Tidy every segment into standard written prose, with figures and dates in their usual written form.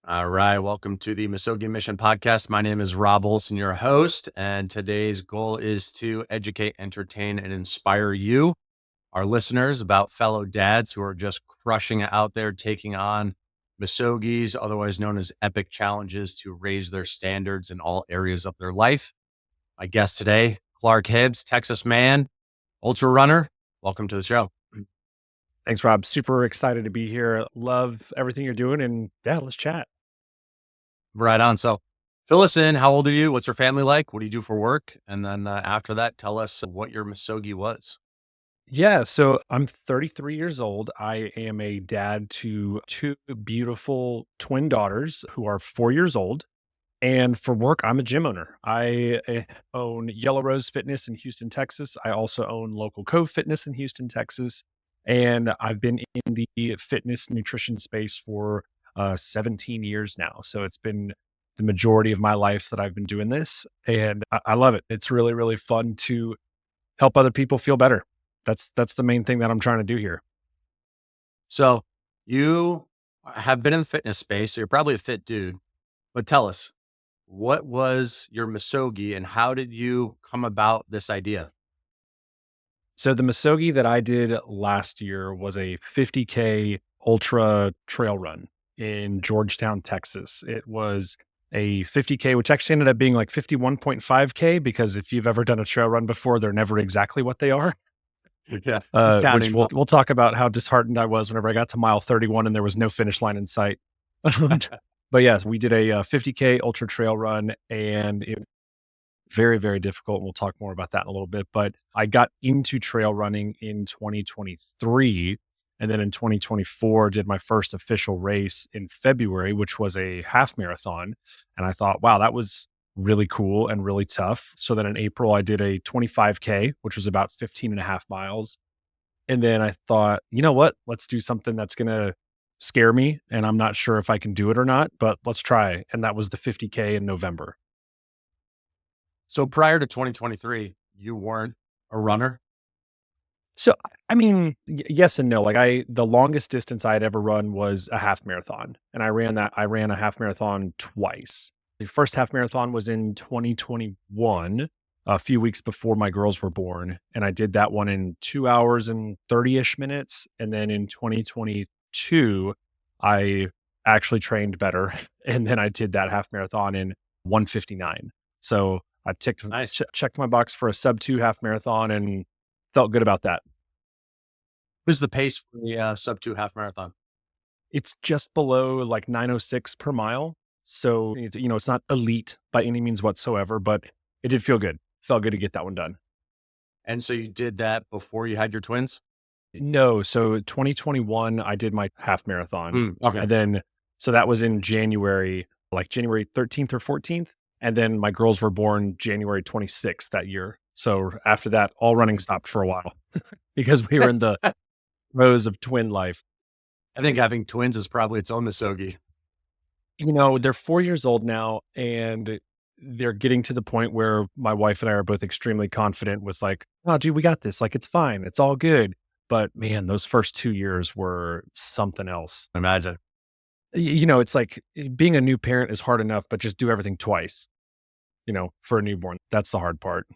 All right. Welcome to the Misogi Mission Podcast. My name is Rob Olson, your host, and today's goal is to educate, entertain, and inspire you, our listeners, about fellow dads who are just crushing it out there, taking on Misogis, otherwise known as epic challenges, to raise their standards in all areas of their life. My guest today, Clark Hibbs, Texas man, ultra runner. Welcome to the show. Thanks, Rob. Super excited to be here. Love everything you're doing. And yeah, let's chat. Right on. So, fill us in. How old are you? What's your family like? What do you do for work? And then after that, tell us what your Misogi was. Yeah. So I'm 33 years old. I am a dad to two beautiful twin daughters who are 4 years old. And for work, I'm a gym owner. I own Yellow Rose Fitness in Houston, Texas. I also own Local Cove Fitness in Houston, Texas. And I've been in the fitness nutrition space for 17 years now. So it's been the majority of my life that I've been doing this. And I love it. It's really, really fun to help other people feel better. That's the main thing that I'm trying to do here. So, you have been in the fitness space, so you're probably a fit dude. But tell us, what was your Misogi and how did you come about this idea? So the Misogi that I did last year was a 50K ultra trail run in Georgetown, Texas. It was a 50K, which actually ended up being like 51.5K because if you've ever done a trail run before, they're never exactly what they are. Yeah, he's Which counting. we'll talk about how disheartened I was whenever I got to mile 31 and there was no finish line in sight. But yes, we did a 50K ultra trail run and it very, very difficult. We'll talk more about that in a little bit. But I got into trail running in 2023. And then in 2024, did my first official race in February, which was a half marathon. And I thought, wow, that was really cool and really tough. So then in April, I did a 25K, which was about 15 and a half miles. And then I thought, you know what? Let's do something that's going to scare me. And I'm not sure if I can do it or not, but let's try. And that was the 50K in November. So, prior to 2023, you weren't a runner? So, I mean, yes and no. The longest distance I had ever run was a half marathon, and I ran a half marathon twice. The first half marathon was in 2021, a few weeks before my girls were born, and I did that one in 2 hours and 30-ish minutes. And then in 2022, I actually trained better, and then I did that half marathon in 1:59. So I Nice. checked my box for a sub 2 half marathon and felt good about that. What's the pace for the sub 2 half marathon? It's just below like 906 per mile. So it's not elite by any means whatsoever, but it did feel good. Felt good to get that one done. And so, you did that before you had your twins? No, so 2021, I did my half marathon. Okay. And then, so that was in January, like January 13th or 14th. And then my girls were born January 26th that year. So after that, all running stopped for a while because we were in the throes of twin life. I think having twins is probably its own Misogi. They're 4 years old now, and they're getting to the point where my wife and I are both extremely confident with like, oh, dude, we got this. Like, it's fine. It's all good. But man, those first 2 years were something else. Imagine. It's like being a new parent is hard enough, but just do everything twice, for a newborn. That's the hard part.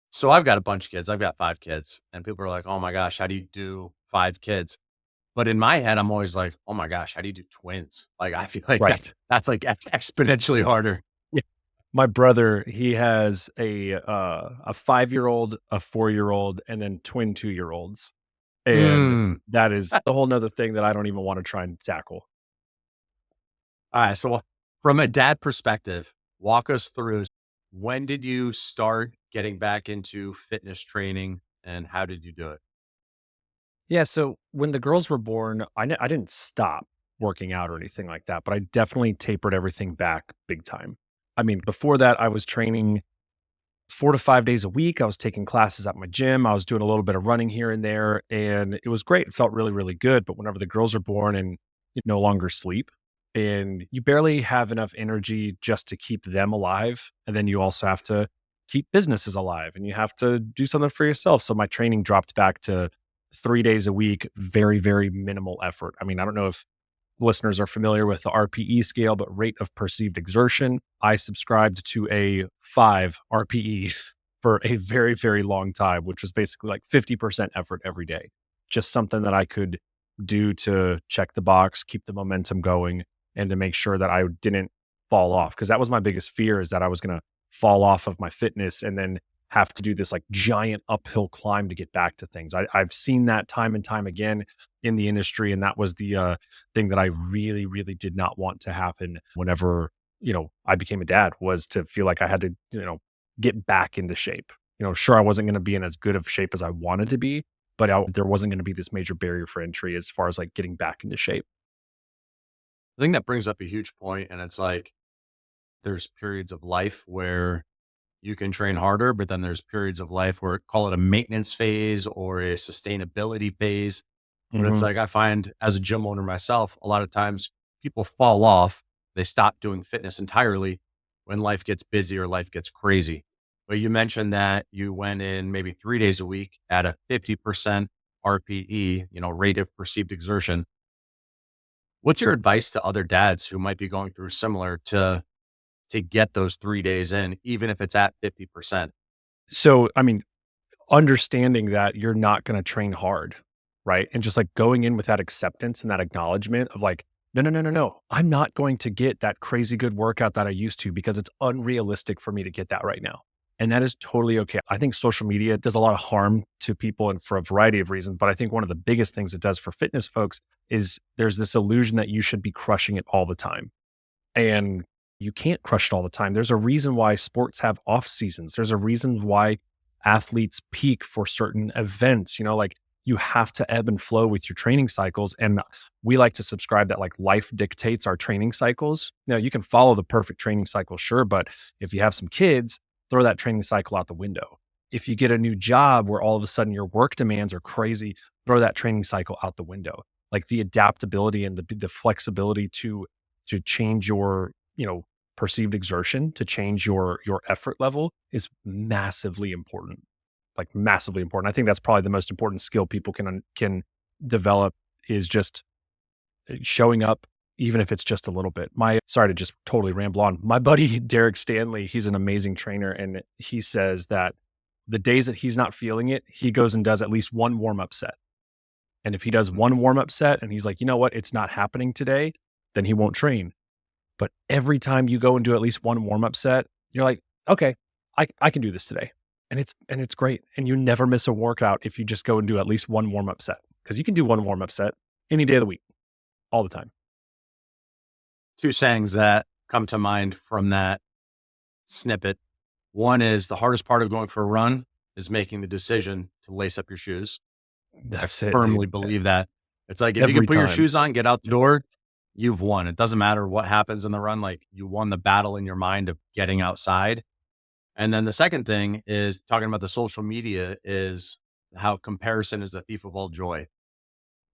So, I've got a bunch of kids. I've got 5 kids, and people are like, "Oh my gosh, how do you do 5 kids?" But in my head, I'm always like, "Oh my gosh, how do you do twins?" Like, I feel like Right. that's like exponentially harder. Yeah. My brother, he has a 5-year-old, a 4-year-old, and then twin 2-year-olds. And Mm. that is a whole nother thing that I don't even want to try and tackle. All right. So, from a dad perspective, walk us through, when did you start getting back into fitness training and how did you do it? Yeah, so when the girls were born, I didn't stop working out or anything like that, but I definitely tapered everything back big time. I mean, before that, I was training 4 to 5 days a week. I was taking classes at my gym. I was doing a little bit of running here and there, and it was great. It felt really, really good. But whenever the girls are born and you no longer sleep, and you barely have enough energy just to keep them alive, and then you also have to keep businesses alive, and you have to do something for yourself. So my training dropped back to 3 days a week, very, very minimal effort. I mean, I don't know if listeners are familiar with the RPE scale, but rate of perceived exertion. I subscribed to a 5 RPE for a very, very long time, which was basically like 50% effort every day. Just something that I could do to check the box, keep the momentum going, and to make sure that I didn't fall off. Cause that was my biggest fear, is that I was going to fall off of my fitness and then have to do this like giant uphill climb to get back to things. I've seen that time and time again in the industry. And that was the thing that I really, really did not want to happen whenever, I became a dad, was to feel like I had to, get back into shape. Sure, I wasn't going to be in as good of shape as I wanted to be, but there wasn't going to be this major barrier for entry as far as like getting back into shape. I think that brings up a huge point, and it's like there's periods of life where you can train harder, but then there's periods of life where call it a maintenance phase or a sustainability phase. But it's Hmm. like I find as a gym owner myself, a lot of times people fall off, they stop doing fitness entirely when life gets busy or life gets crazy. But you mentioned that you went in maybe 3 days a week at a 50% RPE, rate of perceived exertion. What's your advice to other dads who might be going through similar to get those 3 days in, even if it's at 50%? So, I mean, understanding that you're not going to train hard, right? And just like going in with that acceptance and that acknowledgement of like, no, no, no, no, no. I'm not going to get that crazy good workout that I used to, because it's unrealistic for me to get that right now. And that is totally okay. I think social media does a lot of harm to people, and for a variety of reasons. But I think one of the biggest things it does for fitness folks is there's this illusion that you should be crushing it all the time. And you can't crush it all the time. There's a reason why sports have off seasons. There's a reason why athletes peak for certain events. Like, you have to ebb and flow with your training cycles. And we like to subscribe that like life dictates our training cycles. Now, you can follow the perfect training cycle, sure, but if you have some kids, throw that training cycle out the window. If you get a new job where all of a sudden your work demands are crazy, throw that training cycle out the window. Like, the adaptability and the flexibility to change your, perceived exertion, to change your effort level, is massively important. Like, massively important. I think that's probably the most important skill people can develop, is just showing up, even if it's just a little bit. My Sorry to just totally ramble on. My buddy Derek Stanley, he's an amazing trainer, and he says that the days that he's not feeling it, he goes and does at least one warm-up set. And if he does Mhm. one warm-up set and he's like, "You know what? It's not happening today," then he won't train. But every time you go and do at least one warm-up set, you're like, "Okay, I can do this today." And it's great. And you never miss a workout if you just go and do at least one warm-up set, because you can do one warm-up set any day of the week, all the time. Two sayings that come to mind from that snippet. One is the hardest part of going for a run is making the decision to lace up your shoes. I That's it, firmly dude. believe that. It's like if you can Every put your time. shoes on, get out the door, you've won. It doesn't matter what happens in the run. Like you won the battle in your mind of getting outside. And then the second thing is talking about the social media is how comparison is the thief of all joy.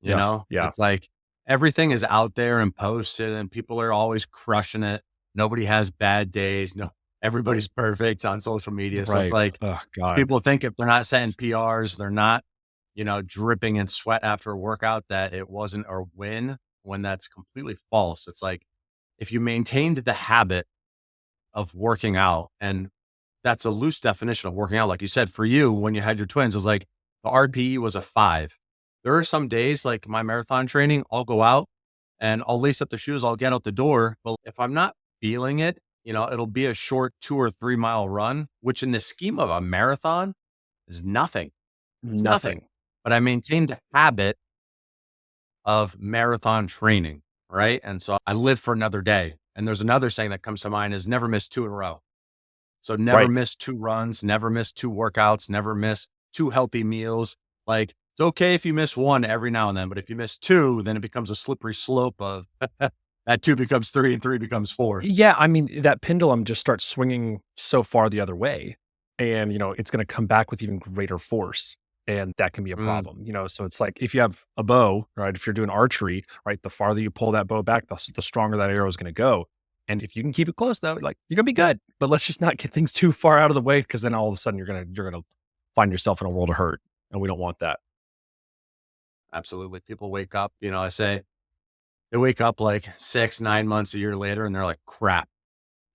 Yeah, yeah, It's like everything is out there and posted and people are always crushing it. Nobody has bad days. No, everybody's perfect on social media. So it's right. like Oh god. people think if they're not setting PRs, they're not, dripping in sweat after a workout, that it wasn't a win, when that's completely false. It's like if you maintained the habit of working out, and that's a loose definition of working out. Like you said, for you, when you had your twins, it was like the RPE was a 5. There are some days like my marathon training, I'll go out and I'll lace up the shoes, I'll get out the door. But if I'm not feeling it, it'll be a short 2 or 3 mile run, which in the scheme of a marathon is nothing. It's nothing. Nothing. But I maintained the habit of marathon training, right? And so I live for another day. And there's another saying that comes to mind is never miss two in a row. So never Right. miss 2 runs, never miss 2 workouts, never miss 2 healthy meals. Like, it's okay if you miss 1 every now and then, but if you miss 2, then it becomes a slippery slope of that 2 becomes 3 and 3 becomes 4. Yeah, I mean, that pendulum just starts swinging so far the other way, and, it's gonna come back with even greater force, and that can be a Mm, problem, so it's like if you have a bow, right, if you're doing archery, right, the farther you pull that bow back, the stronger that arrow is gonna go, and if you can keep it close, though, like, you're gonna be good, but let's just not get things too far out of the way, because then all of a sudden you're gonna find yourself in a world of hurt, and we don't want that. absolutely. People wake up, I say They wake up like 6, 9 months, a year later, and they're like, crap,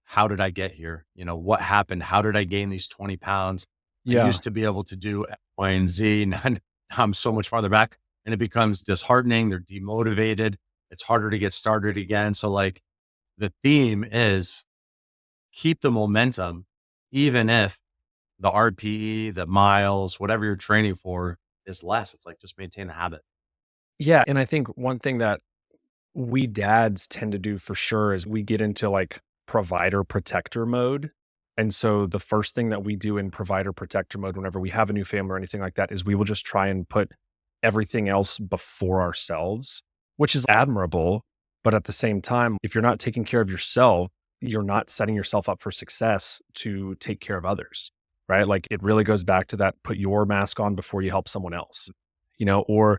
how did I get here? What happened? How did I gain these 20 pounds? I Yeah. used to be able to do X, Y, and Z. Now I'm so much farther back, and it becomes disheartening. They're demotivated. It's harder to get started again. So like the theme is keep the momentum, even if the RPE, the miles, whatever you're training for is less. It's like just maintain a habit. Yeah. And I think one thing that we dads tend to do for sure is we get into like provider protector mode. And so the first thing that we do in provider protector mode whenever we have a new family or anything like that is we will just try and put everything else before ourselves, which is admirable. But at the same time, if you're not taking care of yourself, you're not setting yourself up for success to take care of others, right? Like it really goes back to that put your mask on before you help someone else, or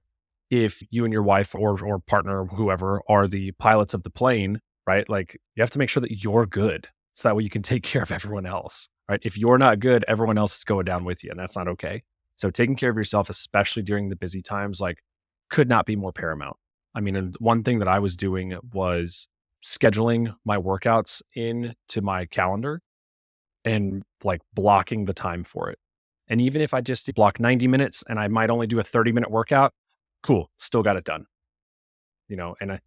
if you and your wife or partner, whoever, are the pilots of the plane, right? Like you have to make sure that you're good. So that way you can take care of everyone else, right? If you're not good, everyone else is going down with you, and that's not okay. So taking care of yourself, especially during the busy times, like could not be more paramount. I mean, and one thing that I was doing was scheduling my workouts into my calendar and like blocking the time for it. And even if I just block 90 minutes and I might only do a 30-minute workout, cool, still got it done. And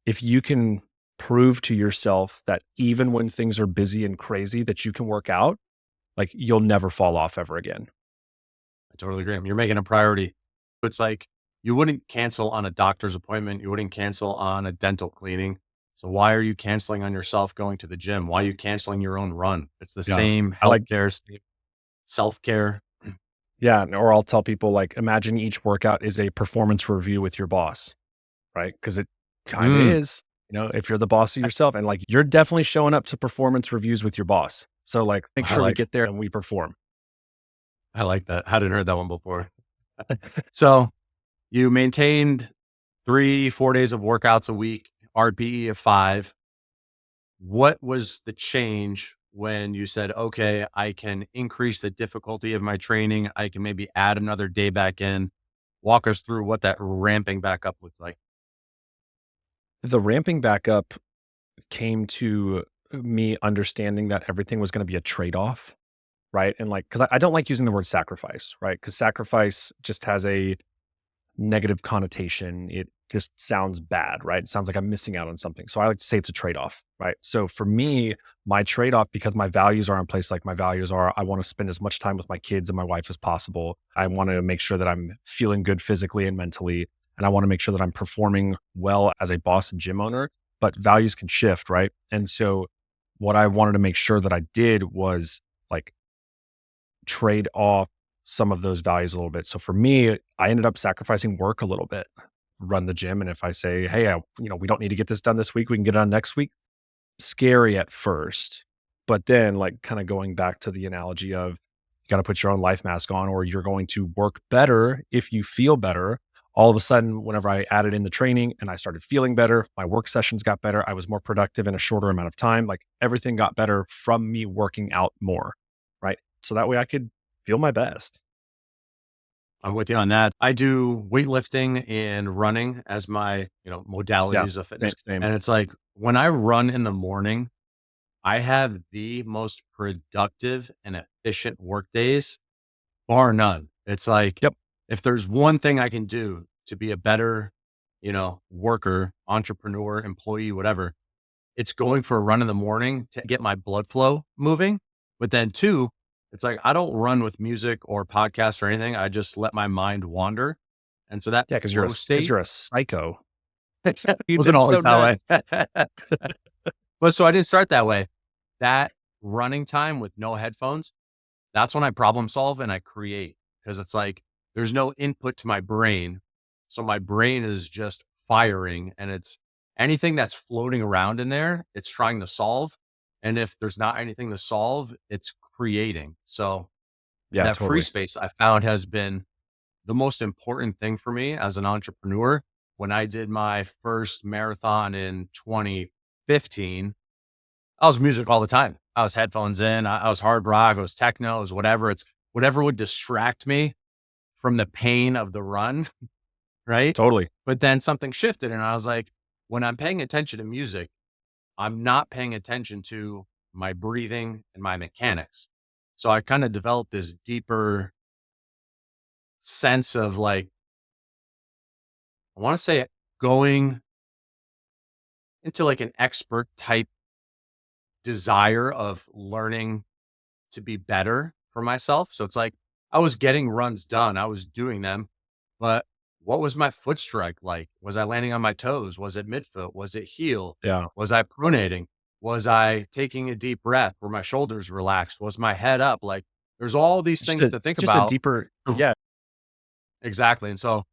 if you can prove to yourself that even when things are busy and crazy that you can work out, like you'll never fall off ever again. I totally agree. You're making a priority. It's like you wouldn't cancel on a doctor's appointment. You wouldn't cancel on a dental cleaning. So why are you canceling on yourself going to the gym? Why are you canceling your own run? It's the Yeah. same I like healthcare, self care. Yeah, or I'll tell people like imagine each workout is a performance review with your boss, right? Because it kind of Mm, is, if you're the boss of yourself and like you're definitely showing up to performance reviews with your boss. So like make I sure we like get there and we perform. I like that. Hadn't heard that one before. So you maintained 3, 4 days of workouts a week, RPE of 5. What was the change when you said, okay, I can increase the difficulty of my training? I can maybe add another day back in. Walk us through what that ramping back up looked like. The ramping back up came to me understanding that everything was going to be a trade-off, right? And like, because I don't like using the word sacrifice, right? Because sacrifice just has a negative connotation. It just sounds bad, right? It sounds like I'm missing out on something. So I like to say it's a trade-off, right? So for me, my trade-off, because my values are in place, like my values are, I want to spend as much time with my kids and my wife as possible. I want to make sure that I'm feeling good physically and mentally. And I want to make sure that I'm performing well as a boss and gym owner, but values can shift, right? And so what I wanted to make sure that I did was like trade off some of those values a little bit. So for me, I ended up sacrificing work a little bit, run the gym. And if I say, hey, we don't need to get this done this week, we can get it on next week. Scary at first, but then like kind of going back to the analogy of you got to put your own life mask on, or you're going to work better if you feel better. All of a sudden, whenever I added in the training and I started feeling better, my work sessions got better. I was more productive in a shorter amount of time. Like everything got better from me working out more. Right. So that way I could feel my best. I'm with you on that. I do weightlifting and running as my, Yeah. modalities of Same. fitness. Same. And it's like when I run in the morning, I have the most productive and efficient work days, bar none. It's like Yep. if there's one thing I can do to be a better, worker, entrepreneur, employee, whatever, it's going for a run in the morning to get my blood flow moving. But then two, it's like I don't run with music or podcasts or anything. I just let my mind wander. And so that Yeah. flow Because state you're a psycho. You've wasn't been so always that way. nuts. But so I didn't start that way. That running time with no headphones, that's when I problem solve and I create because it's like there's no input to my brain. So my brain is just firing and it's anything that's floating around in there, it's trying to solve. And if there's not anything to solve, it's creating. So Yeah. that free Totally. space I found has been the most important thing for me as an entrepreneur. When I did my first marathon in 2015, I was music all the time. I was headphones in. I was hard rock. I was techno. It was whatever. It's whatever would distract me from the pain of the run. right? Totally. But then something shifted and I was like, when I'm paying attention to music, I'm not paying attention to my breathing and my mechanics. So I kind of developed this deeper sense of like, I want to say going into like an expert type desire of learning to be better for myself. So it's like I was getting runs done, I was doing them, but what was my foot strike like? Was I landing on my toes? Was it midfoot? Was it heel? Yeah. Was I pronating? Was I taking a deep breath? Were my shoulders relaxed? Was my head up? Like there's all these Just things a to think just a about. deeper, yeah. Exactly. And so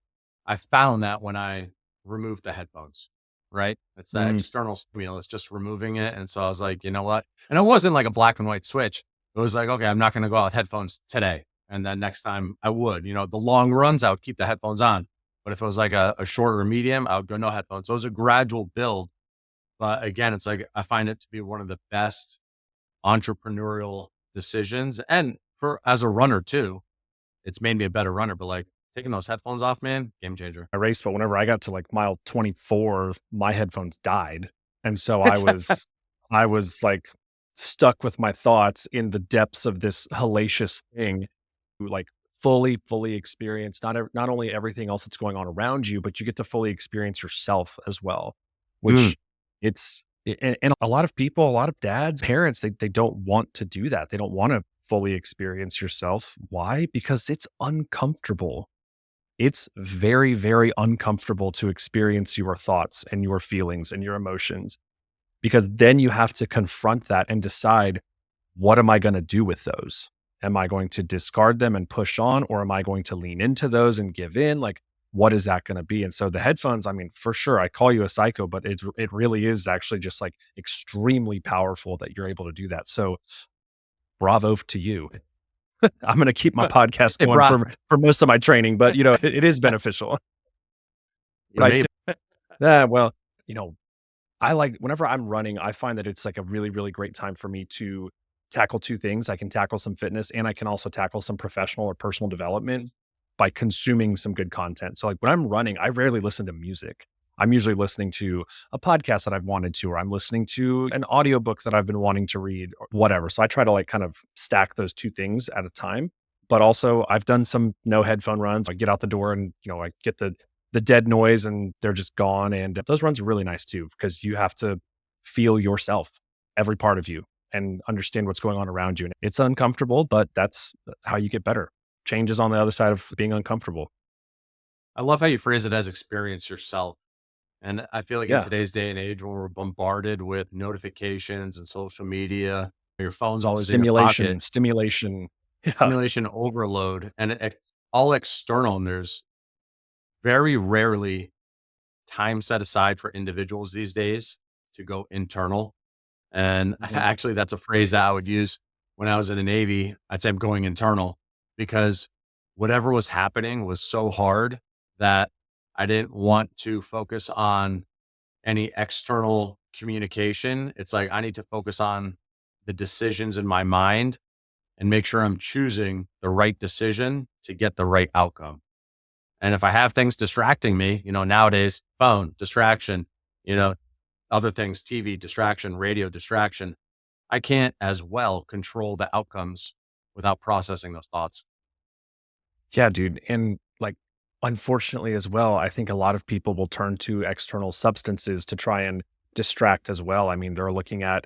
I found that when I removed the headphones, right? It's that Mm, external stimulus, just removing it. And so I was like, you know what? And it wasn't like a black and white switch. It was like, okay, I'm not going to go out with headphones today. And then next time I would, the long runs, I would keep the headphones on. But if it was like a short or medium, I would go no headphones. So it was a gradual build. But again, it's like I find it to be one of the best entrepreneurial decisions. And for as a runner too, it's made me a better runner. But like taking those headphones off, man, game changer. I raced, but whenever I got to like mile 24, my headphones died. And so I was like stuck with my thoughts in the depths of this hellacious thing, like fully experience not only everything else that's going on around you, but you get to fully experience yourself as well, Mm. which and a lot of people, a lot of dads, parents, they don't want to do that. They don't want to fully experience yourself. Why? Because it's uncomfortable. It's very, very uncomfortable to experience your thoughts and your feelings and your emotions, because then you have to confront that and decide, what am I going to do with those? Am I going to discard them and push on, or am I going to lean into those and give in? Like, what is that going to be? And so the headphones, I mean, for sure, I call you a psycho, but it really is actually just like extremely powerful that you're able to do that. So bravo to you. I'm going to keep my podcast Hey, going bro, for most of my training, but it is beneficial. you But may. well, you know, I like whenever I'm running, I find that it's like a really, really great time for me to tackle two things. I can tackle some fitness, and I can also tackle some professional or personal development by consuming some good content. So like when I'm running, I rarely listen to music. I'm usually listening to a podcast that I've wanted to, or I'm listening to an audiobook that I've been wanting to read, or whatever. So I try to like kind of stack those two things at a time. But also I've done some no headphone runs. I get out the door and, I get the dead noise and they're just gone. And those runs are really nice too, because you have to feel yourself, every part of you, and understand what's going on around you. And it's uncomfortable, but that's how you get better. Change is on the other side of being uncomfortable. I love how you phrase it as experience yourself. And I feel like in Yeah. today's day and age, when we're bombarded with notifications and social media, your phone's always in your pocket, Stimulation. Yeah. stimulation overload, and it's all external. And there's very rarely time set aside for individuals these days to go internal. And Mhm. actually, that's a phrase that I would use when I was in the Navy. I'd say I'm going internal because whatever was happening was so hard that I didn't want to focus on any external communication. It's like I need to focus on the decisions in my mind and make sure I'm choosing the right decision to get the right outcome. And if I have things distracting me, nowadays, phone distraction, you know, other things, TV distraction, radio distraction, I can't as well control the outcomes without processing those thoughts. Yeah, dude. And like, unfortunately, as well, I think a lot of people will turn to external substances to try and distract as well. I mean, they're looking at,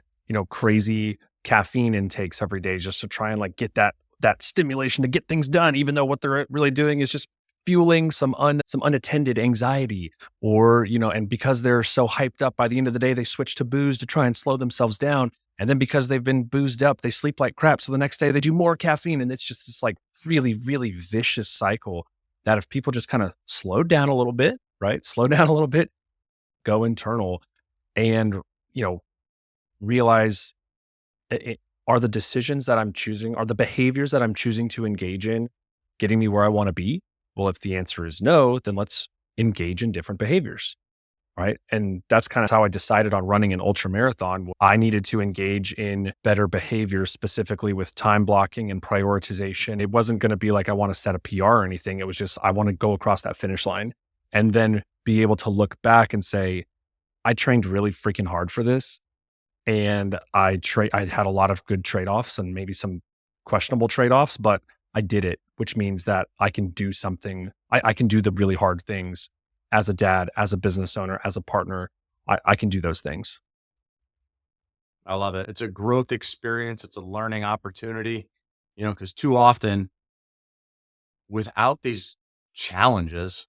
crazy caffeine intakes every day just to try and like get that stimulation to get things done, even though what they're really doing is just fueling some unattended anxiety. Or, and because they're so hyped up, by the end of the day, they switch to booze to try and slow themselves down. And then because they've been boozed up, they sleep like crap. So the next day they do more caffeine. And it's just this like really, really vicious cycle that if people just kind of slow down a little bit, right? Slow down a little bit, go internal, and, you know, realize, are the decisions that I'm choosing, are the behaviors that I'm choosing to engage in getting me where I want to be? Well, if the answer is no, then let's engage in different behaviors. Right. And that's kind of how I decided on running an ultra marathon. I needed to engage in better behavior, specifically with time blocking and prioritization. It wasn't going to be like I want to set a PR or anything. It was just, I want to go across that finish line. and then be able to look back and say, I trained really freaking hard for this. And I had a lot of good trade-offs and maybe some questionable trade-offs, but I did it, which means that I can do something. I can do the really hard things as a dad, as a business owner, as a partner. I can do those things. I love it. It's a growth experience. It's a learning opportunity, because too often without these challenges,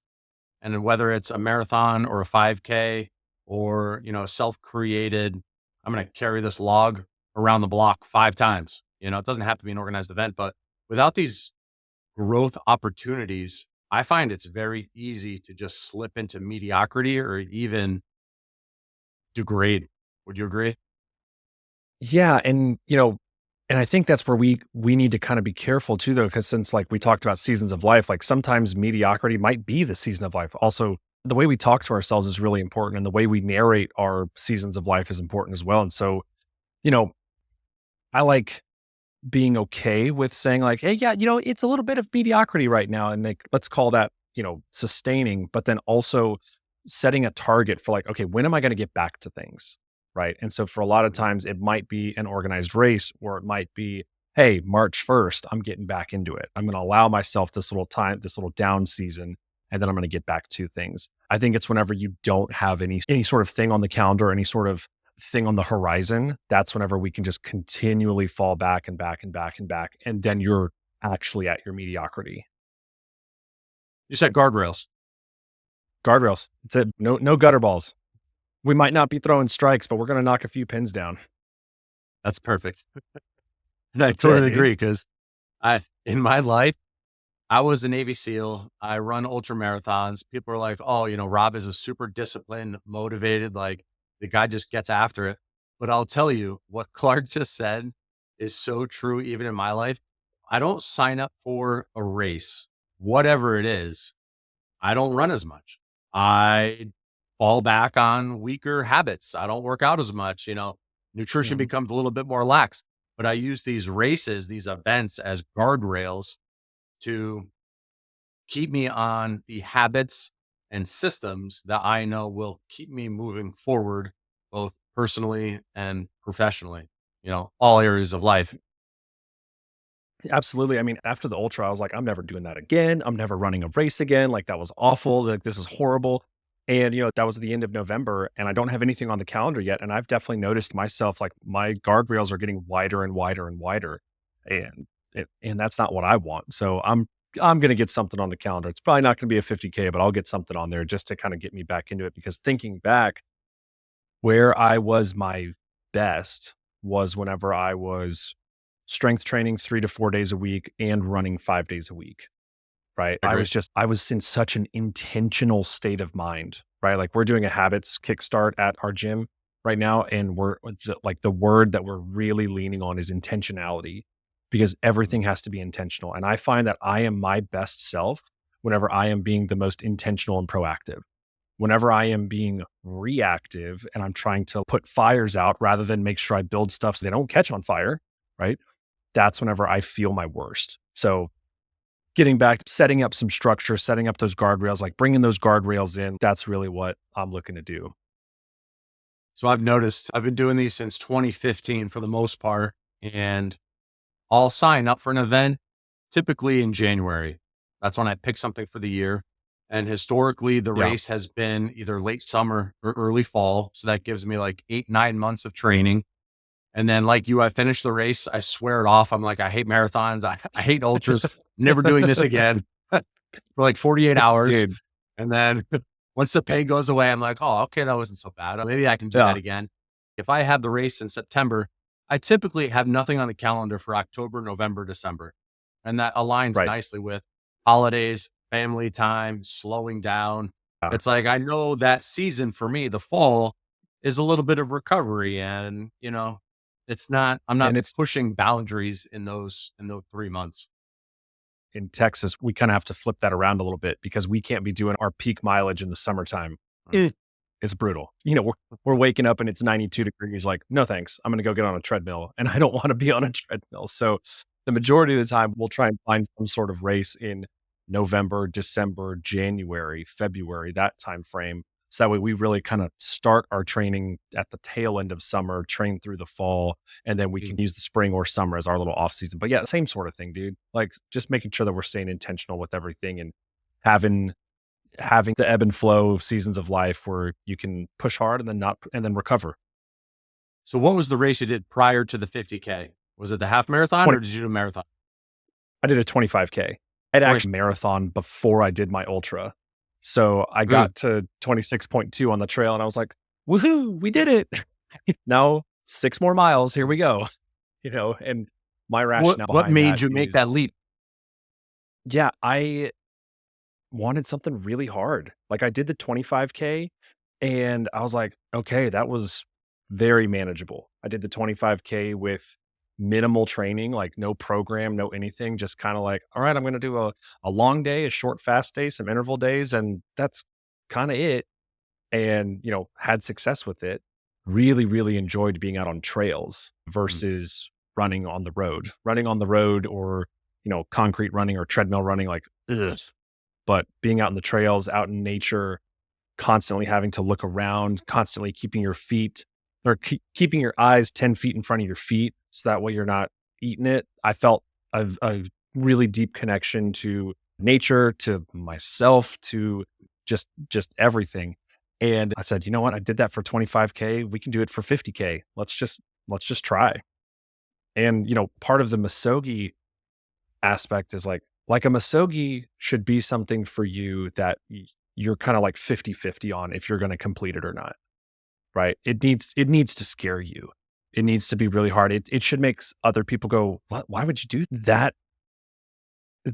and whether it's a marathon or a 5K or, self-created, I'm going to carry this log around the block 5 times. It doesn't have to be an organized event, but without these growth opportunities, I find it's very easy to just slip into mediocrity or even degrade. Would you agree? Yeah, and I think that's where we need to kind of be careful too, though, because since like we talked about seasons of life, like sometimes mediocrity might be the season of life. Also, the way we talk to ourselves is really important, and the way we narrate our seasons of life is important as well. And so, you know, I like being okay with saying like, hey, yeah, it's a little bit of mediocrity right now, and like let's call that sustaining, but then also setting a target for like, okay, when am I going to get back to things? Right. And so for a lot of Mhm. times, it might be an organized race, or it might be, hey, March 1st, I'm getting back into it. I'm going to allow myself this little time, this little down season, and then I'm going to get back to things. I think it's whenever you don't have any sort of thing on the calendar, any sort of thing on the horizon, that's whenever we can just continually fall back and back and back and back. And then you're actually at your mediocrity. You said guardrails. Guardrails. It's it. No gutter balls. We might not be throwing strikes, but we're going to knock a few pins down. That's perfect. And I That's it, totally dude. agree because in my life, I was a Navy SEAL. I run ultra marathons. People are like, oh, Rob is a super disciplined, motivated, like the guy just gets after it. But I'll tell you what Clark just said is so true, even in my life. I don't sign up for a race, whatever it is. I don't run as much. I fall back on weaker habits. I don't work out as much. Nutrition Mhm. becomes a little bit more lax, but I use these races, these events as guardrails to keep me on the habits and systems that I know will keep me moving forward, both personally and professionally, all areas of life. Absolutely. I mean, after the ultra, I was like, I'm never doing that again. I'm never running a race again. Like that was awful. Like this is horrible. And that was the end of November, and I don't have anything on the calendar yet. And I've definitely noticed myself like my guardrails are getting wider and wider and wider, and and that's not what I want. So I'm going to get something on the calendar. It's probably not going to be a 50K, but I'll get something on there just to kind of get me back into it. Because thinking back, where I was my best was whenever I was strength training 3 to 4 days a week and running 5 days a week, right? I agree. I was in such an intentional state of mind, right? Like we're doing a habits kickstart at our gym right now, and like the word that we're really leaning on is intentionality, because everything has to be intentional. And I find that I am my best self whenever I am being the most intentional and proactive. Whenever I am being reactive and I'm trying to put fires out rather than make sure I build stuff so they don't catch on fire, right? That's whenever I feel my worst. So getting back, setting up some structure, setting up those guardrails, like bringing those guardrails in, that's really what I'm looking to do. So I've noticed I've been doing these since 2015 for the most part, and I'll sign up for an event typically in January. That's when I pick something for the year. And historically, the Yeah. race has been either late summer or early fall. So that gives me like 8, 9 months of training. And then, like you, I finish the race. I swear it off. I'm like, I hate marathons. I hate ultras. Never doing this again for like 48 hours. Dude. And then once the pain goes away, I'm like, oh, okay, that wasn't so bad. Maybe I can do that Yeah. again. If I have the race in September, I typically have nothing on the calendar for October, November, December. And that aligns Right. nicely with holidays, family time, slowing down. Yeah. It's like I know that season for me, the fall, is a little bit of recovery. And, I'm not And it's pushing boundaries in those 3 months. in Texas, we kind of have to flip that around a little bit because we can't be doing our peak mileage in the summertime. Mm. Eh, It's brutal. We're waking up and it's 92 degrees. Like, no thanks. I'm going to go get on a treadmill, and I don't want to be on a treadmill. So the majority of the time, we'll try and find some sort of race in November, December, January, February, that time frame. So that way we really kind of start our training at the tail end of summer, train through the fall, and then we Mm. can use the spring or summer as our little off season. But yeah, same sort of thing, dude. Like just making sure that we're staying intentional with everything and having the ebb and flow of seasons of life where you can push hard and then not and then recover. So what was the race you did prior to the 50K? Was it the half marathon 20, or did you do a marathon? I did a 25K. I'd 20. actually marathon before I did my ultra. So I Mm. got to 26.2 on the trail and I was like, woohoo, we did it. Now 6 more miles. Here we go. And my rationale What behind made that you make is, that leap? yeah, I wanted something really hard. Like I did the 25K and I was like, okay, that was very manageable. I did the 25K with minimal training, like no program, no anything, just kind of like, all right, I'm going to do a long day, a short fast day, some interval days. And that's kind of it. And, had success with it. Really, really enjoyed being out on trails Mm. versus running on the road or, concrete running or treadmill running, like, ugh. But being out in the trails, out in nature, constantly having to look around, constantly keeping your feet or keeping your eyes 10 feet in front of your feet. So that way you're not eating it. I felt a really deep connection to nature, to myself, to just everything. And I said, you know what? I did that for 25K. We can do it for 50K. Let's just try. And, part of the Misogi aspect is like a Misogi should be something for you that you're kind of like 50-50 on if you're going to complete it or not, right? It needs to scare you. It needs to be really hard. It should make other people go, "What? Why would you do that?"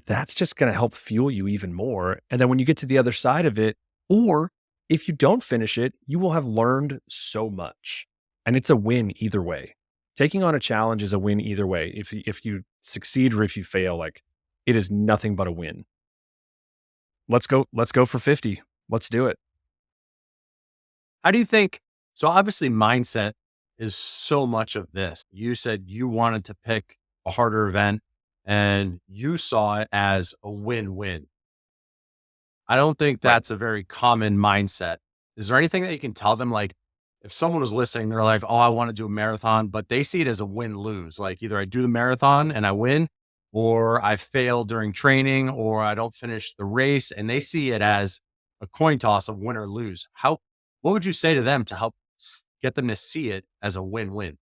That's just going to help fuel you even more. And then when you get to the other side of it, or if you don't finish it, you will have learned so much. And it's a win either way. Taking on a challenge is a win either way. If you succeed or if you fail, like it is nothing but a win. Let's go for 50. Let's do it. How do you think? So obviously, mindset is so much of this. You said you wanted to pick a harder event and you saw it as a win win. I don't think Right. that's a very common mindset. Is there anything that you can tell them? Like, if someone was listening, they're like, oh, I want to do a marathon, but they see it as a win lose. Like, either I do the marathon and I win, or I fail during training, or I don't finish the race. And they see it as a coin toss of win or lose. What would you say to them to help get them to see it as a win win?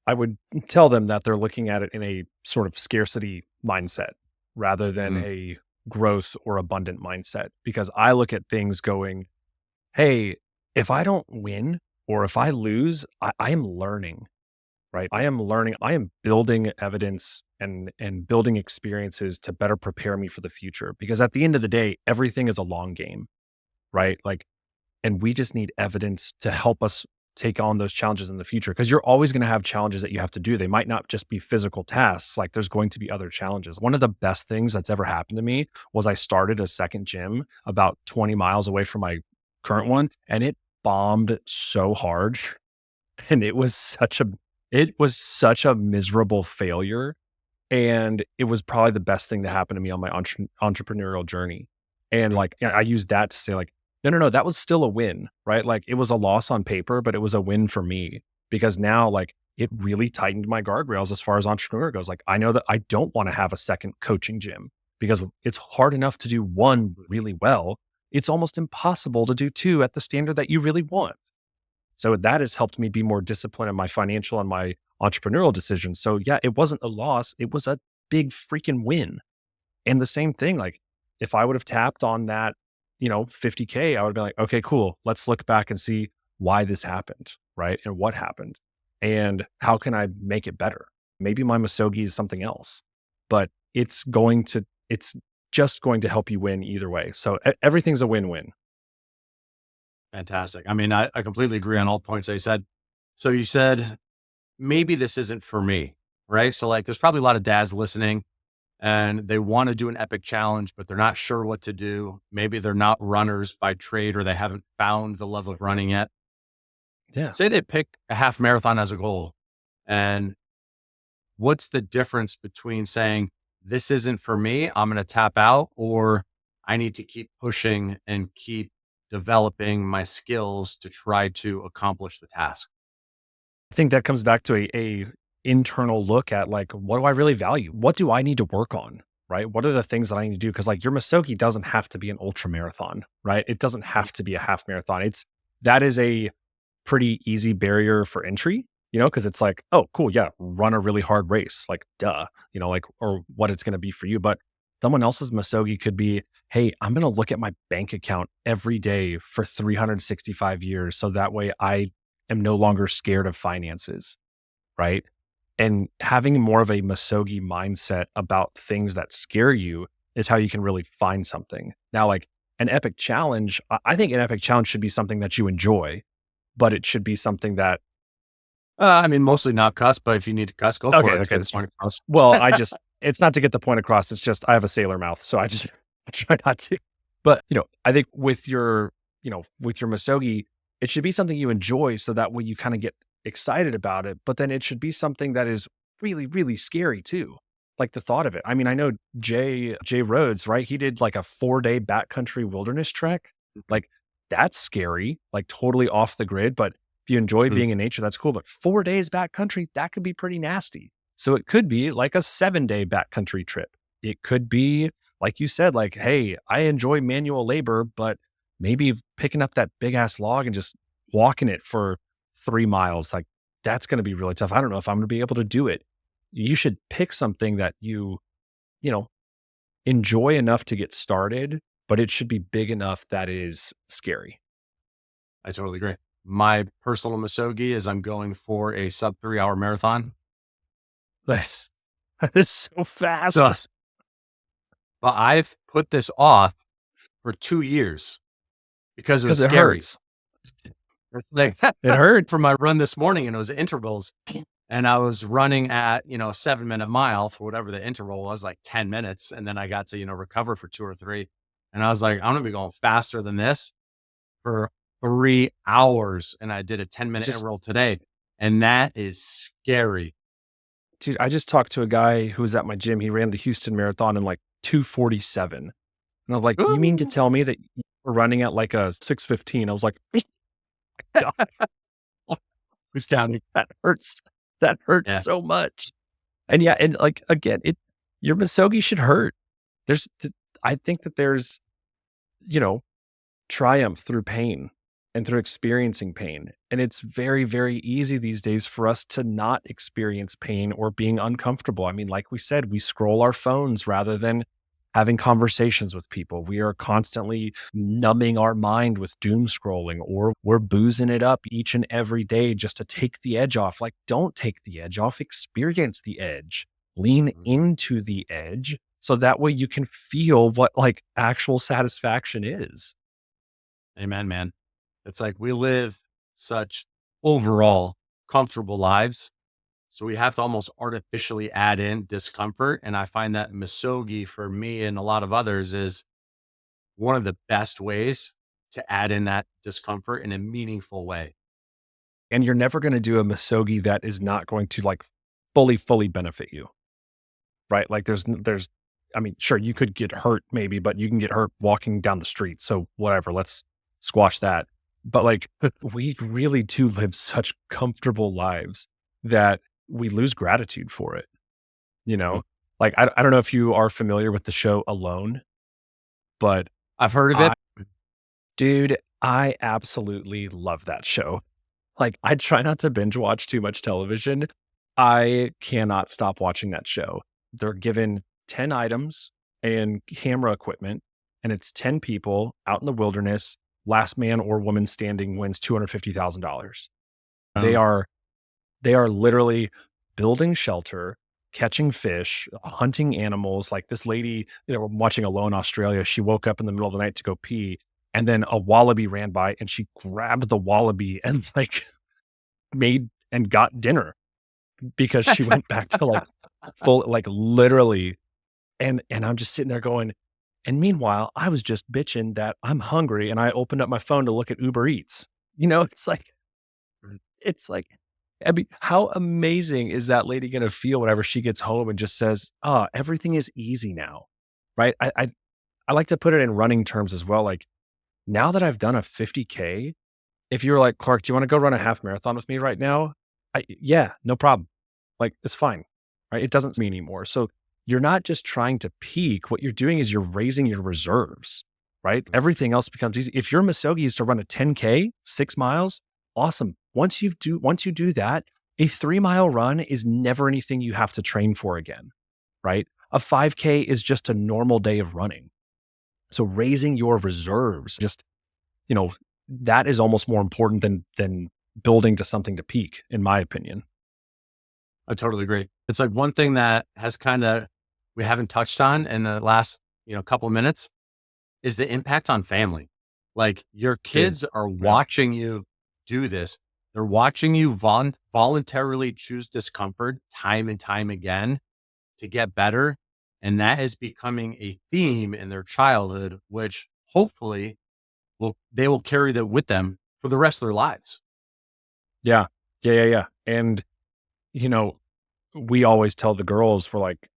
I would tell them that they're looking at it in a sort of scarcity mindset rather than Mm. a growth or abundant mindset. Because I look at things going, hey, if I don't win or if I lose, I am learning, right? I am learning. I am building evidence and building experiences to better prepare me for the future. Because at the end of the day, everything is a long game, right? Like, and we just need evidence to help us take on those challenges in the future because you're always going to have challenges that you have to do. They might not just be physical tasks, like there's going to be other challenges. One of the best things that's ever happened to me was I started a second gym about 20 miles away from my current one and it bombed so hard and it was such a miserable failure and it was probably the best thing to happen to me on my entrepreneurial journey. And like, yeah, I use that to say like, no, no, no, that was still a win, right? Like it was a loss on paper, but it was a win for me because now like it really tightened my guardrails as far as entrepreneur goes. Like I know that I don't want to have a second coaching gym because it's hard enough to do one really well. It's almost impossible to do two at the standard that you really want. So that has helped me be more disciplined in my financial and my entrepreneurial decisions. So yeah, it wasn't a loss. It was a big freaking win. And the same thing, like if I would have tapped on that, 50K, I would be like, okay, cool. Let's look back and see why this happened, right? And what happened and how can I make it better? Maybe my Misogi is something else, but it's just going to help you win either way. So everything's a win-win. Fantastic. I mean, I completely agree on all points that you said. So you said, maybe this isn't for me, right? So, like, there's probably a lot of dads listening and they want to do an epic challenge, but they're not sure what to do. Maybe they're not runners by trade or they haven't found the level of running yet. Yeah. Say they pick a half marathon as a goal. And what's the difference between saying, this isn't for me, I'm going to tap out, or I need to keep pushing and keep developing my skills to try to accomplish the task. I think that comes back to a internal look at like, what do I really value? What do I need to work on? Right? What are the things that I need to do? Because like your Misogi doesn't have to be an ultra marathon, right? It doesn't have to be a half marathon. That is a pretty easy barrier for entry, because it's like, oh, cool. Yeah. Run a really hard race. Like, duh, like, or what it's going to be for you. But someone else's Misogi could be, hey, I'm going to look at my bank account every day for 365 years. So that way I am no longer scared of finances. Right. And having more of a Misogi mindset about things that scare you is how you can really find something. Now, like an epic challenge, I think an epic challenge should be something that you enjoy, but it should be something that, I mean, mostly not cuss, but if you need to cuss, go for okay, it to okay, get the that's point across. well, it's not to get the point across. It's just I have a sailor mouth, so I just I try not to. But I think with your Misogi, it should be something you enjoy, so that way you kind of get excited about it. But then it should be something that is really, really scary too. Like the thought of it. I mean, I know Jay Rhodes, right? He did like a 4-day backcountry wilderness trek. Like that's scary, like totally off the grid. But if you enjoy Mhm. being in nature, that's cool. But 4 days backcountry, that could be pretty nasty. So it could be like a 7-day backcountry trip. It could be, like you said, like, hey, I enjoy manual labor, but maybe picking up that big ass log and just walking it for 3 miles, like that's going to be really tough. I don't know if I'm going to be able to do it. You should pick something that you know, enjoy enough to get started, but it should be big enough that it is scary. I totally agree. My personal Misogi is I'm going for a sub 3 hour marathon. That is so So, fast but I've put this off for 2 years because it was because it scary. hurts. It's like It hurt. for my run this morning, and it was intervals, and I was running at, a 7 minute mile for whatever the interval was, like 10 minutes. And then I got to, recover for 2 or 3. And I was like, I'm going to be going faster than this for 3 hours. And I did a 10-minute Just interval today. And that is scary. Dude, I just talked to a guy who was at my gym. He ran the Houston Marathon in like 2:47. And I was like, you mean to Ooh. tell me that you were running at like a 6:15? I was like, God, Who's counting? that hurts. That hurts Yeah. so much. And yeah, and like again, your Misogi should hurt. There's I think that there's, you know, triumph through pain and through experiencing pain. And it's very, very easy these days for us to not experience pain or being uncomfortable. I mean, like we said, we scroll our phones rather than having conversations with people. We are constantly numbing our mind with doom scrolling, or we're boozing it up each and every day just to take the edge off. Like, don't take the edge off, experience the edge, lean Mhm. into the edge. So that way you can feel what like actual satisfaction is. Amen, man. It's like we live such overall comfortable lives. So we have to almost artificially add in discomfort. And I find that Misogi for me and a lot of others is one of the best ways to add in that discomfort in a meaningful way. And you're never going to do a Misogi that is not going to like fully benefit you, right? Like I mean, sure, you could get hurt maybe, but you can get hurt walking down the street. So whatever, let's squash that. But like, we really do live such comfortable lives that we lose gratitude for it, you Mhm. know? Like, I don't know if you are familiar with the show Alone, but I've heard of I, it. dude, I absolutely love that show. Like, I try not to binge watch too much television. I cannot stop watching that show. They're given 10 items and camera equipment, and it's 10 people out in the wilderness. Last man or woman standing wins $250,000. They Um, are they are literally building shelter, catching fish, hunting animals. Like this lady, we're watching Alone Australia. She woke up in the middle of the night to go pee, and then a wallaby ran by, and she grabbed the wallaby and like made and got dinner because she went back to like full, like literally. And I'm just sitting there going, and meanwhile, I was just bitching that I'm hungry and I opened up my phone to look at Uber Eats. It's like, I mean, how amazing is that lady going to feel whenever she gets home and just says, "Oh, everything is easy now." Right? I like to put it in running terms as well. Like, now that I've done a 50K, if you're like, "Clark, do you want to go run a half marathon with me right now?" Yeah, no problem. Like, it's fine. Right? It doesn't me anymore. So you're not just trying to peak. What you're doing is you're raising your reserves, right? Everything else becomes easy. If your Misogi is to run a 10K, 6 miles, awesome. Once you do that, a 3 mile run is never anything you have to train for again, right? A 5K is just a normal day of running. So raising your reserves, just, you know, that is almost more important than building to something to peak, in my opinion. I totally agree. It's like one thing that has kind of we haven't touched on in the last, couple minutes is the impact on family. Like your Dude. kids are Yeah. watching you do this. They're watching you voluntarily choose discomfort time and time again to get better. And that is becoming a theme in their childhood, which hopefully they will carry that with them for the rest of their lives. Yeah. Yeah. And, you know, we always tell the girls, we're like,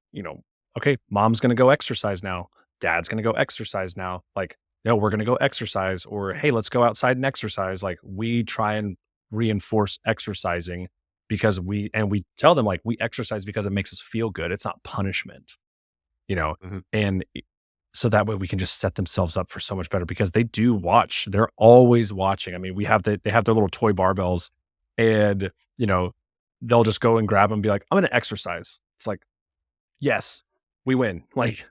okay, mom's going to go exercise now. Dad's going to go exercise now. Like, no, we're going to go exercise, or, hey, let's go outside and exercise. Like, we try and reinforce exercising because we tell them, like, we exercise because it makes us feel good. It's not punishment, you know? Mhm. And so that way we can just set themselves up for so much better, because they do watch. They're always watching. I mean, they have their little toy barbells, and, they'll just go and grab them and be like, I'm going to exercise. It's like, yes, we win. Like,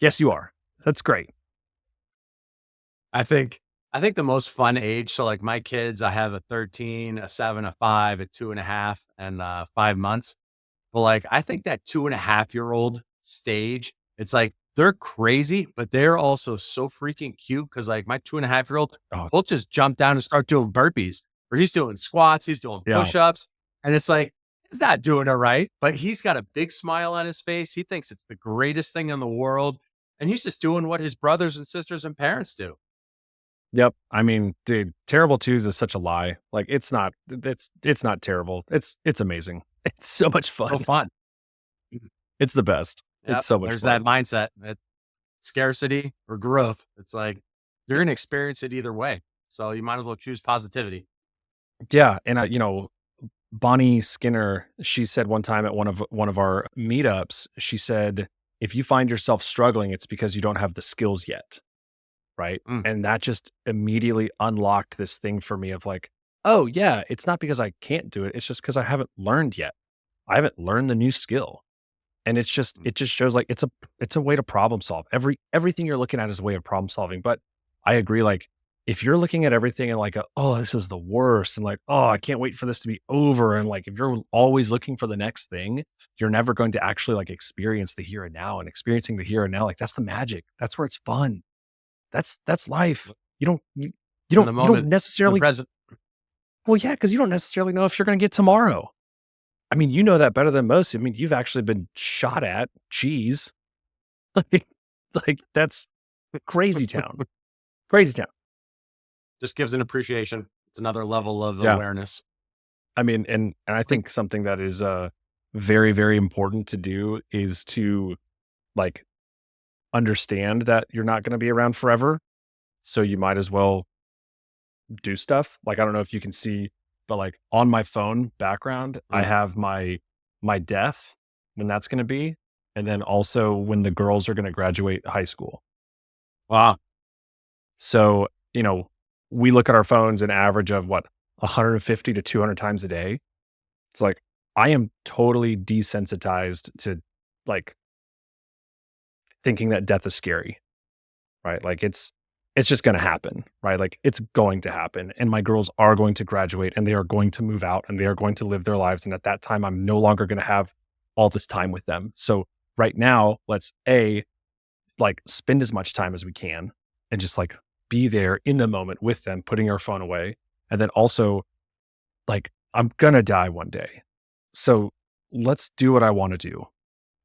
yes, you are. That's great. I think I think the most fun age, so like my kids, I have a 13, a 7, a 5, a 2.5, and 5 months. But like I think that 2.5-year-old stage, it's like they're crazy, but they're also so freaking cute because like my 2.5-year-old, Oh, he'll just jump down and start doing burpees, or he's doing squats, he's doing yeah. push-ups. And it's like, he's not doing it right, but he's got a big smile on his face. He thinks it's the greatest thing in the world. And he's just doing what his brothers and sisters and parents do. Yep. I mean, dude, terrible twos is such a lie. Like, it's not terrible. It's amazing. It's so much So fun. fun. It's the best. It's Yep. so much There's that fun. mindset. It's scarcity or growth. It's like you're going to experience it either way. So you might as well choose positivity. Yeah. And Bonnie Skinner, she said one time at one of our meetups, she said, if you find yourself struggling, it's because you don't have the skills yet. Right. Mm, And that just immediately unlocked this thing for me of like, oh yeah, it's not because I can't do it. It's just because I haven't learned yet. I haven't learned the new skill. And mm, it just shows like it's a way to problem solve. Everything you're looking at is a way of problem solving. But I agree, like, if you're looking at everything and like, oh, this is the worst, and like, oh, I can't wait for this to be over, and like, if you're always looking for the next thing, you're never going to actually like experience the here and now. And experiencing the here and now, like, that's the magic. That's where it's fun. That's life. You don't you, in the you don't moment, in the necessarily, present. well, yeah, because you don't necessarily know if you're going to get tomorrow. I mean, you know that better than most. I mean, you've actually been shot at. Geez. Like, that's crazy town. Crazy town. Just gives an appreciation. It's another level of Yeah. awareness. I mean, and I I think think something that is very, very important to do is to, like, understand that you're not going to be around forever. So you might as well do stuff. Like, I don't know if you can see, but like on my phone background, I mm, have my death, when that's going to be, and then also when the girls are going to graduate high school. wow. So, we look at our phones an average of what, 150 to 200 times a day. It's like, I am totally desensitized to, like, thinking that death is scary, right? Like, it's just going to happen, right? Like, it's going to happen. And my girls are going to graduate, and they are going to move out, and they are going to live their lives. And at that time, I'm no longer going to have all this time with them. So right now, let's like, spend as much time as we can and just like be there in the moment with them, putting our phone away. And then also, like, I'm gonna die one day. So let's do what I want to do.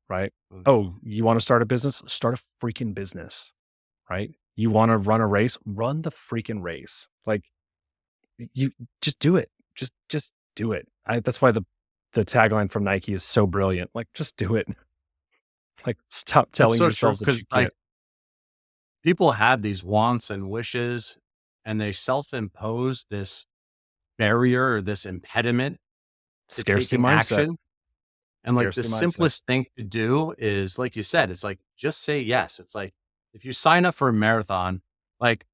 Right. Mm. Oh, you want to start a business? Start a freaking business. Right. You want to run a race? Run the freaking race. Like, you just do it. Just do it. That's why the tagline from Nike is so brilliant. Like, just do it. Like, stop It's telling so true yourselves that because you like can't. people have these wants and wishes and they self-impose this barrier or this impediment to Scarcity taking mindset. action. And like the Scarcity mindset. simplest thing to do is, like you said, it's like just say yes. It's like if you sign up for a marathon, like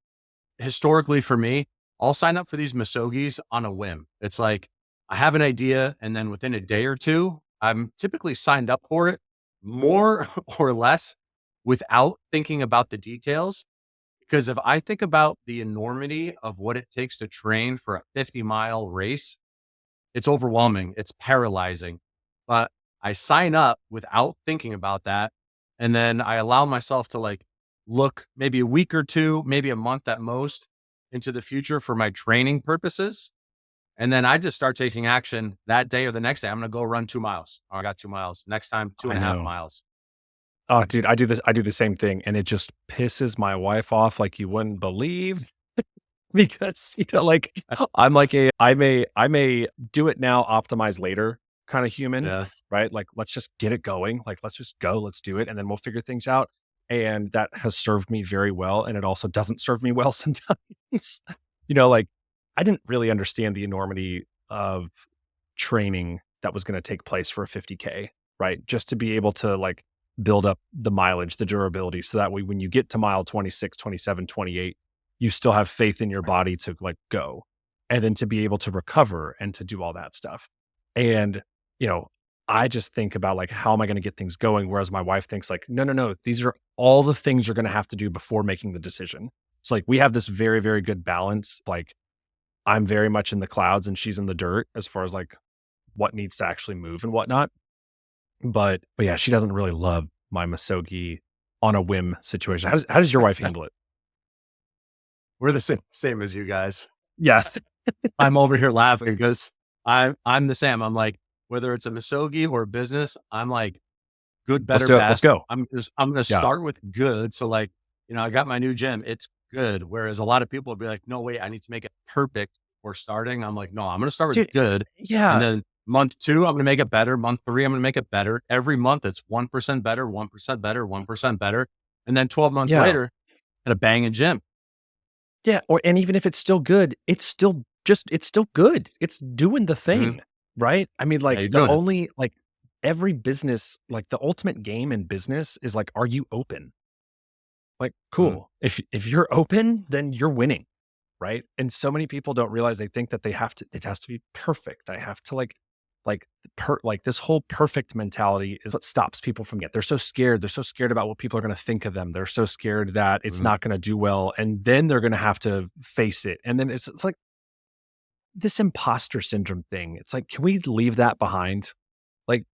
historically for me, I'll sign up for these Misogis on a whim. It's like I have an idea, and then within a day or two, I'm typically signed up for it more or less without thinking about the details. Because if I think about the enormity of what it takes to train for a 50-mile race, it's overwhelming, it's paralyzing. But I sign up without thinking about that, and then I allow myself to, like, look maybe a week or 2, maybe a month at most into the future for my training purposes, and then I just start taking action that day or the next day. I'm gonna go run 2 miles. Oh, I got 2 miles. Next time, two I and a half know. miles. Oh, dude, I do the same thing, and it just pisses my wife off like you wouldn't believe. Because, like, I'm a do it now, optimize later kind of human, Yeah. right? Like, let's just get it going. Like, let's just go, let's do it, and then we'll figure things out. And that has served me very well. And it also doesn't serve me well sometimes. Like, I didn't really understand the enormity of training that was going to take place for a 50K, right? Just to be able to like build up the mileage, the durability. So that way, when you get to mile 26, 27, 28, you still have faith in your body to like go and then to be able to recover and to do all that stuff. And, you know, I just think about like, how am I going to get things going? Whereas my wife thinks like, no, no, no, these are all the things you're going to have to do before making the decision. It's like we have this very, very good balance. Like I'm very much in the clouds and she's in the dirt as far as like what needs to actually move and whatnot. But yeah, she doesn't really love my Misogi on a whim situation. How does your wife handle it? We're the same as you guys. Yes. I'm over here laughing because I'm the same. I'm like, whether it's a Misogi or a business, I'm like, good, Let's better, do it. Let's best. go. I'm gonna Yeah. start with good. So like, I got my new gym. It's good. Whereas a lot of people would be like, no, wait, I need to make it perfect before starting. I'm like, no, I'm gonna start with Dude, good. And yeah. then month 2, I'm gonna make it better. Month 3, I'm gonna make it better. Every month it's 1% better, 1% better, 1% better. And then 12 months Yeah. later, at a banging gym. Yeah, and even if it's still good, it's still good. It's doing the Mhm. thing, right? I mean, Yeah, like, you're the doing it. only like, every business like, the ultimate game in business is, like, are you open? Like, Mhm. cool. If you're open, then you're winning, right? And so many people don't realize they think that it has to be perfect. I have to, like, this whole perfect mentality is what stops people from they're so scared. They're so scared about what people are gonna think of them. They're so scared that it's Mhm. not gonna do well, and then they're gonna have to face it, and then it's like this imposter syndrome thing. It's like, can we leave that behind? Like,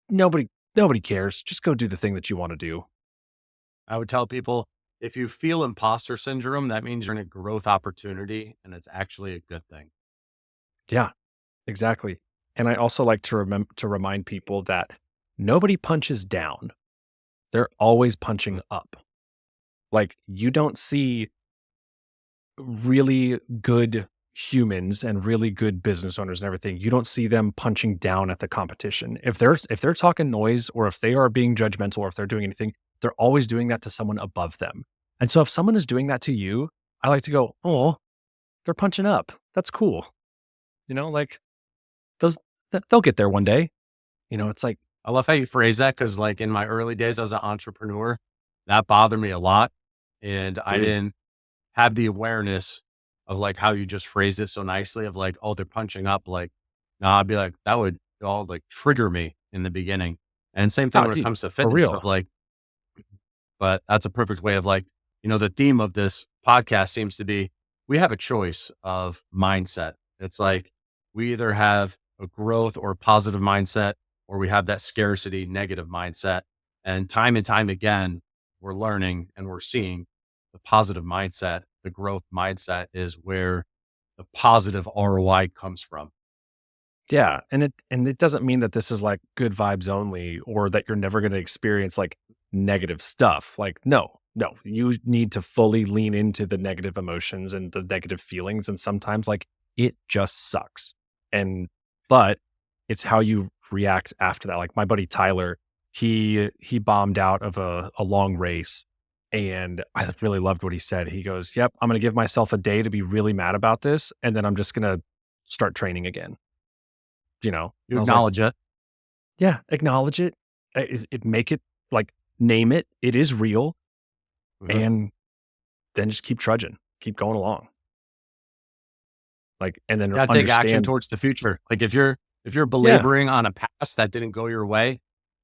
nobody cares. Just go do the thing that you wanna do. I would tell people, if you feel imposter syndrome, that means you're in a growth opportunity and it's actually a good thing. Yeah, exactly. And I also like to remind people that nobody punches down. They're always Mhm. punching up. Like, you don't see really good humans and really good business owners and everything, you don't see them punching down at the competition. If they're talking noise or if they are being judgmental or if they're doing anything, they're always doing that to someone above them. And so if someone is doing that to you, I like to go, "Oh, they're punching up. That's cool." Like those they'll get there one day. It's like, I love how you phrase that because, like, in my early days as an entrepreneur, that bothered me a lot. And I dude, didn't have the awareness of like how you just phrased it so nicely of like, oh, they're punching up. Like, no, I'd be like, that would all like trigger me in the beginning. And same thing oh, when it dude, comes to for fitness of real. like, but that's a perfect way of like, the theme of this podcast seems to be we have a choice of mindset. It's like we either have a growth or positive mindset, or we have that scarcity negative mindset. And time again, we're learning and we're seeing the positive mindset, the growth mindset is where the positive ROI comes from. Yeah, and it doesn't mean that this is like good vibes only or that you're never going to experience like negative stuff. Like no. No, you need to fully lean into the negative emotions and the negative feelings and sometimes like it just sucks. And but it's how you react after that. Like my buddy Tyler, he bombed out of a long race, and I really loved what he said. He goes, "Yep, I'm going to give myself a day to be really mad about this, and then I'm just going to start training again." You And I was like, acknowledge it. "Yeah, acknowledge it, make it like name it. It is real, Mhm. and then just keep trudging, keep going along, like, and then Gotta take action understand." towards the future. Like if you're Yeah, belaboring on a past that didn't go your way,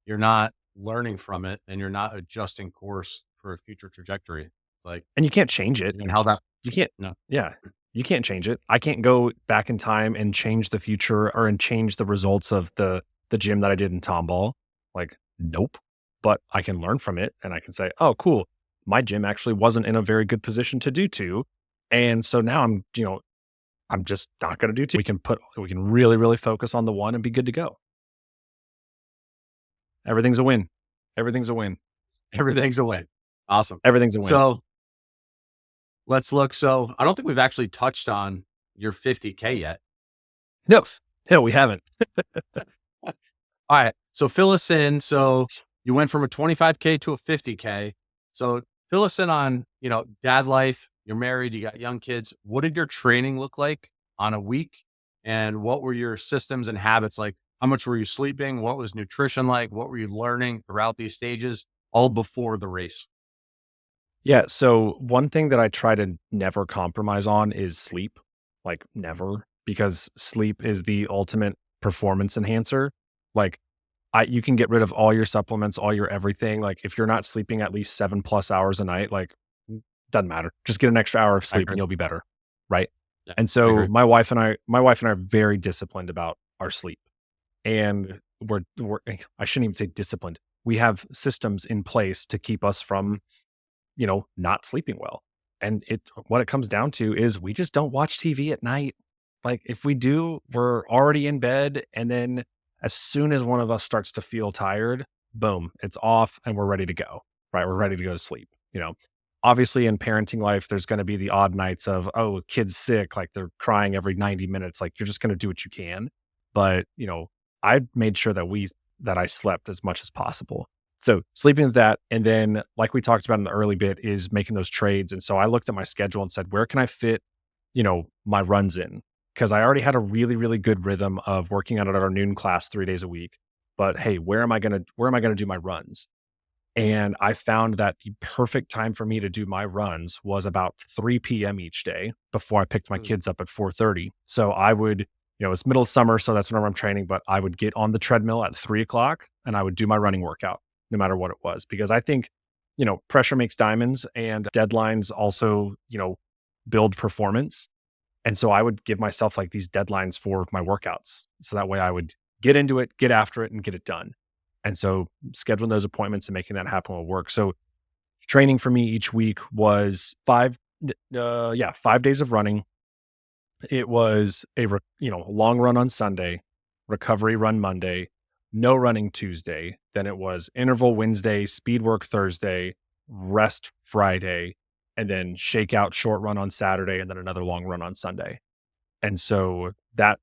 you're not learning from it and you're not adjusting course for a future trajectory. It's like, and you can't change it. and how that You can't no. yeah, you can't change it. I can't go back in time and change the future or and change the results of the gym that I did in Tomball. Like, nope. But I can learn from it and I can say, "Oh, cool. My gym actually wasn't in a very good position to do 2. And so now I'm just not gonna do 2." We can really, really focus on the one and be good to go. Everything's a win. Everything's a win. Everything's a win. Awesome. Everything's a win. So let's look. So I don't think we've actually touched on your 50K yet. Nope. No, we haven't. All right. So fill us in. So you went from a 25K to a 50K. So fill us in on, dad life. You're married, you got young kids. What did your training look like on a week? And what were your systems and habits like? How much were you sleeping? What was nutrition like? What were you learning throughout these stages, all before the race? Yeah, so one thing that I try to never compromise on is sleep, like never, because sleep is the ultimate performance enhancer. Like you can get rid of all your supplements, all your everything. Like if you're not sleeping at least 7+ hours a night, like doesn't matter. Just get an extra hour of I sleep agree. and you'll be better. Right. Yeah, And I so agree. my wife and I are very disciplined about our sleep. And I shouldn't even say disciplined. We have systems in place to keep us from not sleeping well. And what it comes down to is we just don't watch TV at night. Like if we do, we're already in bed. And then as soon as one of us starts to feel tired, boom, it's off and we're ready to go. Right. We're ready to go to sleep. Obviously in parenting life, there's going to be the odd nights of, oh, kid's sick. Like they're crying every 90 minutes. Like you're just going to do what you can. But, I made sure that I slept as much as possible. So sleeping with that, and then like we talked about in the early bit, is making those trades. And so I looked at my schedule and said, where can I fit, my runs in? Because I already had a really, really good rhythm of working out at our noon class 3 days a week. But hey, where am I gonna do my runs? And I found that the perfect time for me to do my runs was about 3 p.m. each day before I picked my Mm. kids up at 4:30. So I would, it's middle of summer, so that's whenever I'm training, but I would get on the treadmill at 3 o'clock and I would do my running workout no matter what it was. Because I think, pressure makes diamonds and deadlines also, build performance. And so I would give myself like these deadlines for my workouts. So that way I would get into it, get after it, and get it done. And so scheduling those appointments and making that happen will work. So training for me each week was 5 days of running. It was long run on Sunday, recovery run Monday, no running Tuesday. Then it was interval Wednesday, speed work Thursday, rest Friday, and then shakeout short run on Saturday, and then another long run on Sunday. And so that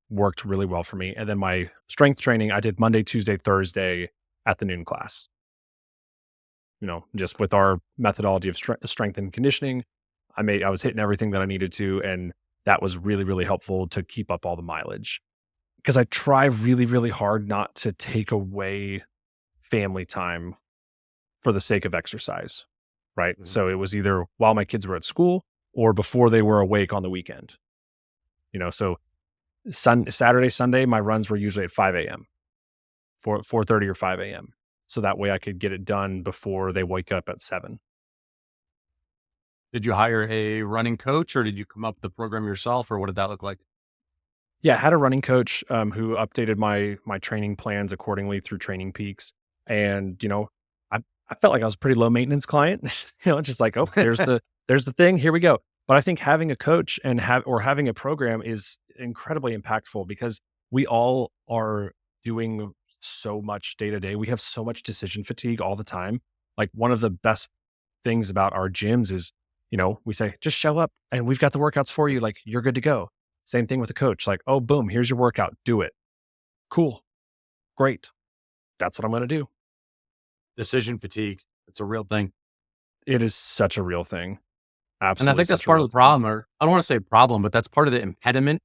worked really well for me. And then my strength training, I did Monday, Tuesday, Thursday at the noon class. Just with our methodology of strength and conditioning, I was hitting everything that I needed to, and that was really, really helpful to keep up all the mileage. Because I try really, really hard not to take away family time for the sake of exercise, right? Mhm. So it was either while my kids were at school or before they were awake on the weekend. So Saturday, Sunday, my runs were usually at 5 a.m., 4:30 or 5 a.m. So that way I could get it done before they wake up at 7. Did you hire a running coach or did you come up with the program yourself or what did that look like? Yeah, I had a running coach who updated my training plans accordingly through Training Peaks, and I I felt like I was a pretty low maintenance client. It's just like, oh, there's the thing, here we go. But I think having a coach and having a program is incredibly impactful because we all are doing so much day to day. We have so much decision fatigue all the time. Like one of the best things about our gyms is, we say just show up and we've got the workouts for you. Like you're good to go. Same thing with a coach. Like, oh, boom, here's your workout. Do it. Cool. Great. That's what I'm going to do. Decision fatigue. It's a real thing. It is such a real thing. And I Absolutely think that's such a part of real the thing. problem, or I don't want to say problem, but that's part of the impediment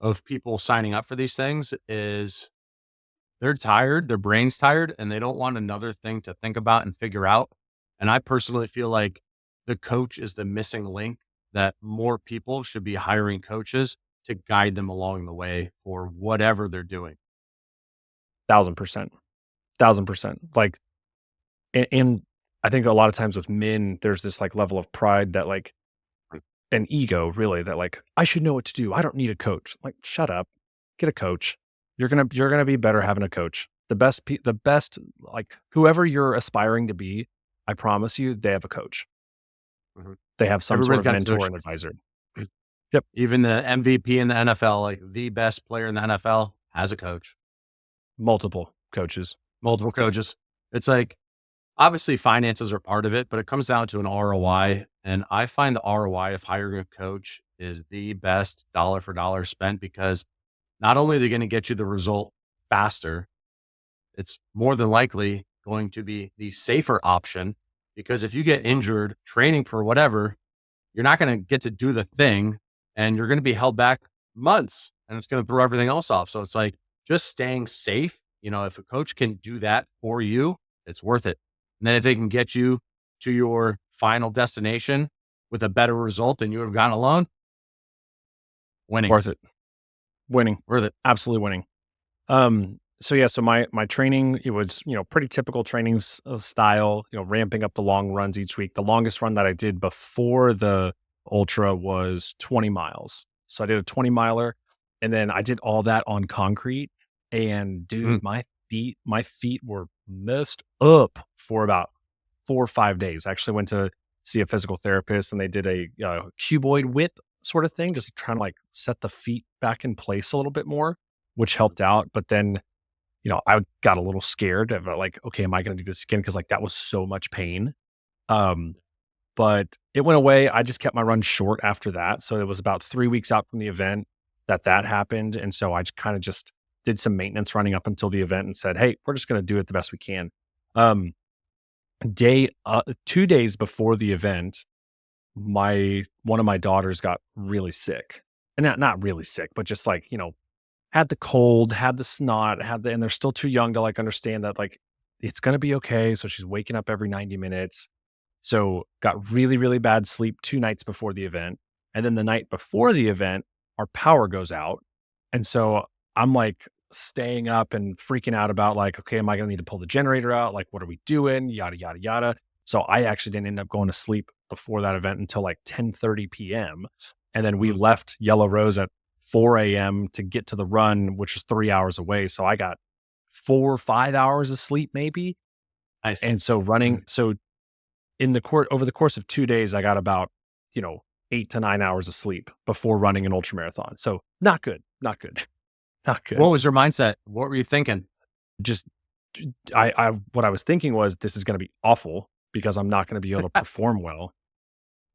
of people signing up for these things is they're tired, their brain's tired, and they don't want another thing to think about and figure out. And I personally feel like the coach is the missing link, that more people should be hiring coaches to guide them along the way for whatever they're doing. 1000%. 1000%. Like, and I think a lot of times with men, there's this like level of pride that like an ego really that like, I should know what to do. I don't need a coach. Like, shut up. Get a coach. You're gonna be better having a coach. The best like whoever you're aspiring to be, I promise you, they have a coach. Mhm. They have some sort Everybody's of got a mentor coach. and advisor. Yep. Even the MVP in the NFL, like the best player in the NFL, has a coach, Multiple coaches. multiple coaches. It's like, obviously finances are part of it, but it comes down to an ROI. And I find the ROI of hiring a coach is the best dollar for dollar spent, because not only are they going to get you the result faster, it's more than likely going to be the safer option, because if you get injured training for whatever, you're not going to get to do the thing and you're going to be held back months, and it's going to throw everything else off. So it's like just staying safe. If a coach can do that for you, it's worth it. And then if they can get you to your final destination with a better result than you would have gotten alone, winning, Worth it. Winning. worth it. Absolutely winning. So yeah, so my training, it was, pretty typical training style, ramping up the long runs each week. The longest run that I did before the ultra was 20 miles. So I did a 20 miler, and then I did all that on concrete. And Mm, dude, my feet were messed up for about 4 or 5 days. I actually went to see a physical therapist, and they did a cuboid width sort of thing, just trying to like set the feet back in place a little bit more, which helped out. But then I got a little scared of like, okay, am I going to do this again? Because like that was so much pain. Um, but it went away. I just kept my run short after that. So it was about 3 weeks out from the event that happened, and so I kind of just did some maintenance running up until the event and said, hey, we're just going to do it the best we can. Um, 2 days before the event, my one of my daughters got really sick, and not really sick, but just like had the cold, had the snot, and they're still too young to like understand that like it's gonna be okay. So she's waking up every 90 minutes. So got really, really bad sleep 2 nights before the event. And then the night before the event, our power goes out. And so I'm like staying up and freaking out about like, okay, am I gonna need to pull the generator out? Like, what are we doing? Yada, yada, yada. So I actually didn't end up going to sleep before that event until like 10:30 p.m. And then we mm, left Yellow Rose at 4 a.m. to get to the run, which is 3 hours away. So I got 4 or 5 hours of sleep maybe. nice. And so running, Mm. so in the court over the course of 2 days, I got about, 8 to 9 hours of sleep before running an ultra marathon. So not good, not good, not good. What was your mindset? What were you thinking? Just what I was thinking was this is going to be awful because I'm not going to be able to perform well.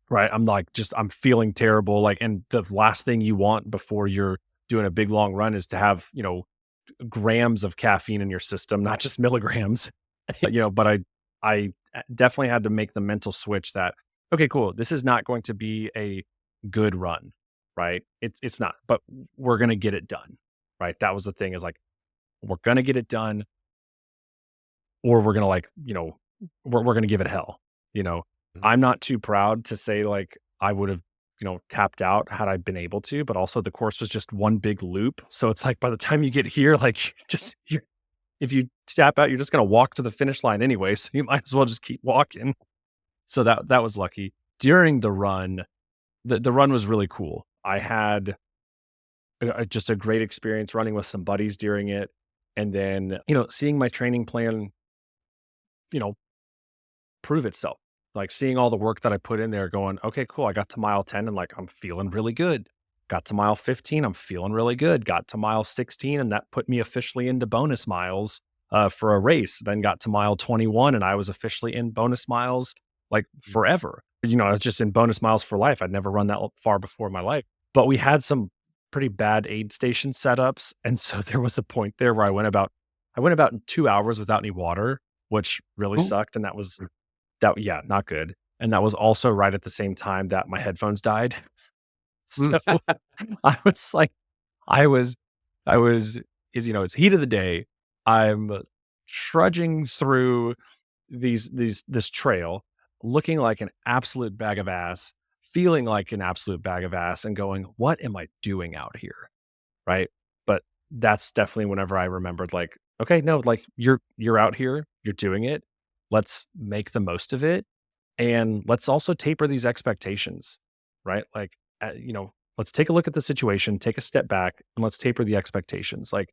Right. I'm like, I'm feeling terrible. Like, and the last thing you want before you're doing a big long run is to have, grams of caffeine in your system, not just milligrams. But I definitely had to make the mental switch that, okay, cool. This is not going to be a good run. Right. It's not, but we're going to get it done. Right. That was the thing, is like, we're going to get it done, or we're going to like, we're going to give it hell. You know, Mhm. I'm not too proud to say like I would have, tapped out had I been able to, but also the course was just one big loop. So it's like by the time you get here, like if you tap out, you're just going to walk to the finish line anyway. So you might as well just keep walking. So that was lucky. During the run, the run was really cool. I had just a great experience running with some buddies during it. And then, seeing my training plan, you know, prove itself. Like seeing all the work that I put in there going, okay, cool. I got to mile 10 and like, I'm feeling really good. Got to mile 15. I'm feeling really good. Got to mile 16 and that put me officially into bonus miles for a race. Then got to mile 21 and I was officially in bonus miles like Mm. forever. I was just in bonus miles for life. I'd never run that far before in my life, but we had some pretty bad aid station setups, and so there was a point there where I went about 2 hours without any water, which really Ooh. sucked, and yeah, not good, and that was also right at the same time that my headphones died. Mm. So, I was like I was I was is it's heat of the day. I'm trudging through this trail, looking like an absolute bag of ass, feeling like an absolute bag of ass, and going, "What am I doing out here?" Right? But that's definitely whenever I remembered, like, okay, no, like you're out here, you're doing it. Let's make the most of it, and let's also taper these expectations, right? Like, let's take a look at the situation, take a step back, and let's taper the expectations. Like,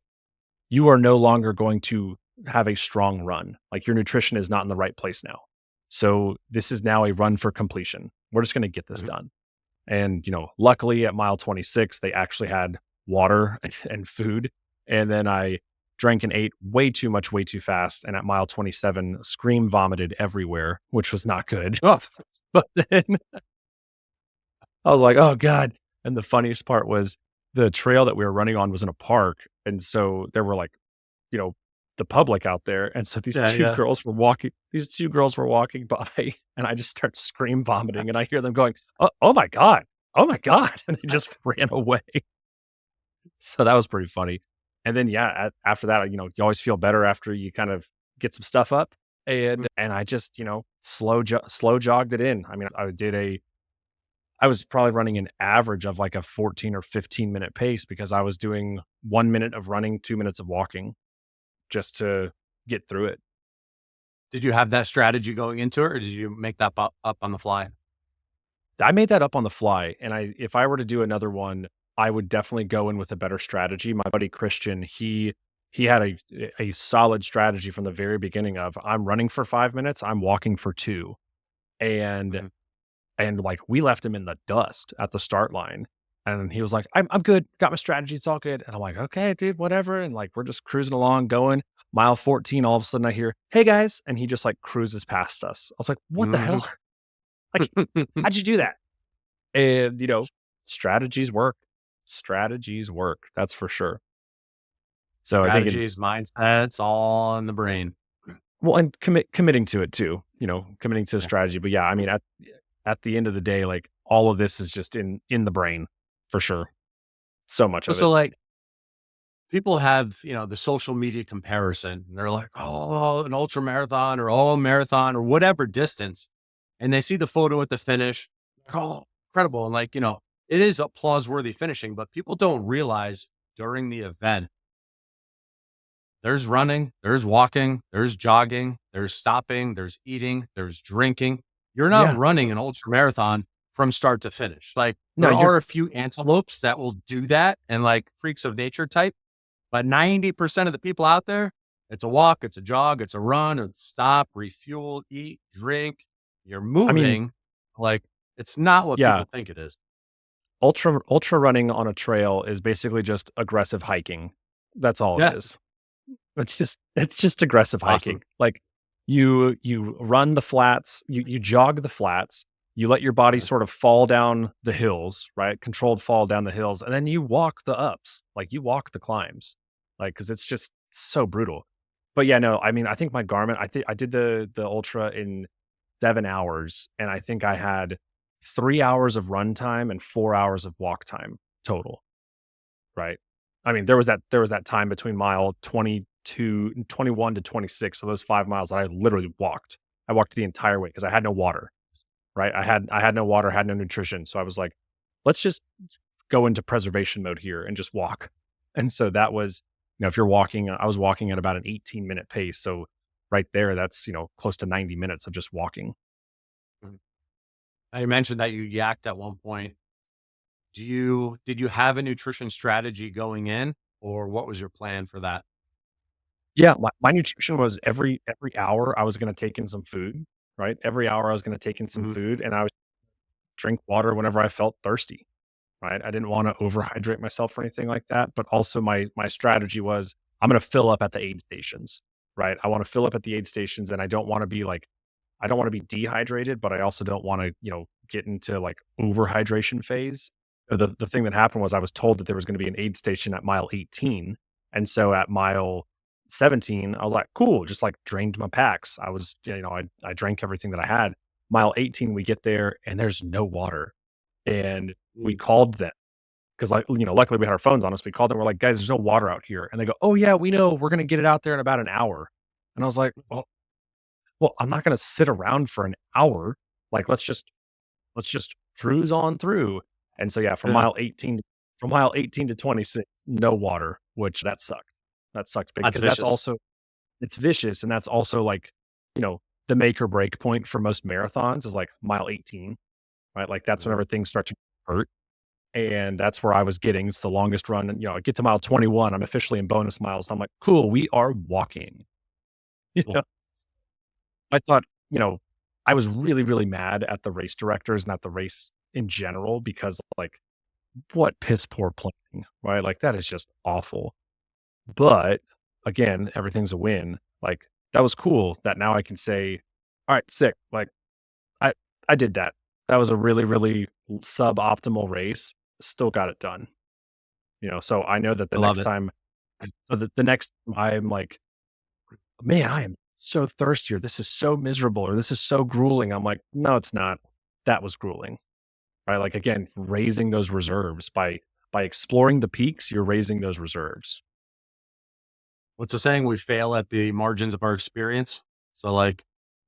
you are no longer going to have a strong run. Like, your nutrition is not in the right place now. So this is now a run for completion. We're just going to get this Mhm. done. And, luckily at mile 26, they actually had water and food. And then I drank and ate way too much, way too fast. And at mile 27, scream vomited everywhere, which was not good. Oh, But then I was like, oh God. And the funniest part was the trail that we were running on was in a park. And so there were like, you know, the public out there. And so yeah, yeah. these 2 girls were walking by and I just start scream vomiting and I hear them going, oh my God. Oh my God. And they just ran away. So that was pretty funny. And then, yeah, after that, you always feel better after you kind of get some stuff up. And I just, slow jogged it in. I mean, I was probably running an average of like a 14 or 15-minute pace because I was doing 1 minute of running, 2 minutes of walking just to get through it. Did you have that strategy going into it, or did you make that up on the fly? I made that up on the fly, and if I were to do another one, I would definitely go in with a better strategy. My buddy Christian, he had a solid strategy from the very beginning of I'm running for 5 minutes, I'm walking for 2. And Mhm. like we left him in the dust at the start line. And he was like, I'm good, got my strategy, it's all good. And I'm like, okay, dude, whatever. And like we're just cruising along, going. Mile 14, all of a sudden I hear, hey guys, and he just like cruises past us. I was like, what the Mhm. hell? Like, how'd you do that? And, strategies work. Strategies work. That's for sure. So I think Strategies, mindsets, all in the brain. well, and committing to it too, committing to the Yeah. strategy. But yeah, I mean, at the end of the day, like all of this is just in the brain for sure. So much of So, it. like, people have, the social media comparison. And they're like, oh, an ultra marathon or oh, a marathon or whatever distance. And they see the photo at the finish. Like, oh, incredible. And like, it is applause worthy finishing, but people don't realize during the event, there's running, there's walking, there's jogging, there's stopping, there's eating, there's drinking. You're not Yeah. running an ultra marathon from start to finish. Like, No, there you're are a few antelopes that will do that and like freaks of nature type, but 90% of the people out there, it's a walk, it's a jog, it's a run, it's stop, refuel, eat, drink. You're I mean, moving. Like, it's not what yeah, people think it is. ultra running on a trail is basically just aggressive hiking. That's all it Yeah. is. It's just aggressive Awesome. hiking. Like you run the flats, you jog the flats, you let your body Yeah. sort of fall down the hills, right? Controlled fall down the hills, and then you walk the ups. Like you walk the climbs. Like cuz it's just so brutal. But yeah, no, I mean, I think my Garmin, I think I did the ultra in 7 hours and I think I had 3 hours of run time and 4 hours of walk time total. Right. I mean, there was that time between mile 22 21 to 26, so those 5 miles that I literally walked. I walked the entire way because I had no water, right? I had no water, had no nutrition, so I was like, "Let's just go into preservation mode here and just walk." And so that was, if you're walking, I was walking at about an 18-minute pace, so right there, that's, close to 90 minutes of just walking. Mhm. I mentioned that you yacked at one point. Did you have a nutrition strategy going in, or what was your plan for that? Yeah, my nutrition was every hour I was gonna take in some food, right? Every hour I was gonna take in some Mhm. food, and I was drink water whenever I felt thirsty, right? I didn't wanna overhydrate myself or anything like that, but also my strategy was, I'm gonna fill up at the aid stations, right? I wanna fill up at the aid stations, and I don't wanna be dehydrated, but I also don't wanna, get into, like, overhydration phase. The thing that happened was I was told that there was going to be an aid station at mile 18. And so at mile 17, I was like, cool, just like drained my packs. I was, I drank everything that I had. Mile 18, we get there and there's no water. And we Mm. called them because, like, luckily we had our phones on us. We called them. We're like, guys, there's no water out here. And they go, oh, yeah, we know. We're going to get it out there in about an hour. And I was like, well, I'm not going to sit around for an hour. Like, let's just cruise on through. And so, yeah, Yeah. from mile 18 to 26, no water, which that sucked. That sucked big That's because that's vicious. also it's vicious, and that's also like, you know, the make or break point for most marathons is like mile 18, right? Like that's Mhm. whenever things start to hurt. And that's where I was getting. It's the longest run. And, I get to mile 21. I'm officially in bonus miles. And I'm like, cool, we are walking. You Cool. know, I thought, I was really, really mad at the race directors and at the race in general because, like, what piss poor planning, right? Like, that is just awful. But again, everything's a win. Like, that was cool that now I can say, all right, sick. Like, I, I did that. That was a really, really suboptimal race. Still got it done. So I know that I love it. the next time I'm like, man, I am so thirsty, or this is so miserable, or this is so grueling. I'm like, no, it's not. That was grueling. Right. Like, again, raising those reserves by exploring the peaks, you're raising those reserves. What's the saying? We fail at the margins of our experience. So like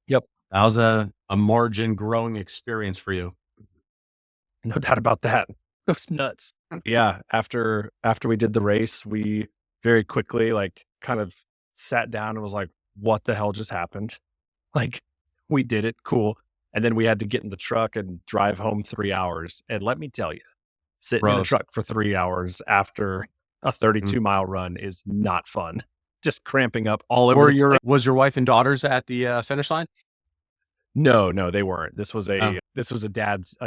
Yep. that was a margin growing experience for you. No doubt about that. It was nuts. Yeah. After we did the race, we very quickly like kind of sat down and was like, what the hell just happened? Like, we did it. Cool. And then we had to get in the truck and drive home 3 hours. And let me tell you, sitting in a Bros. truck for 3 hours after a Mm. 32-mile run is not fun. Just cramping up all over Were the your place. was your wife and daughters at the finish line? No, no, they weren't. This was Oh, a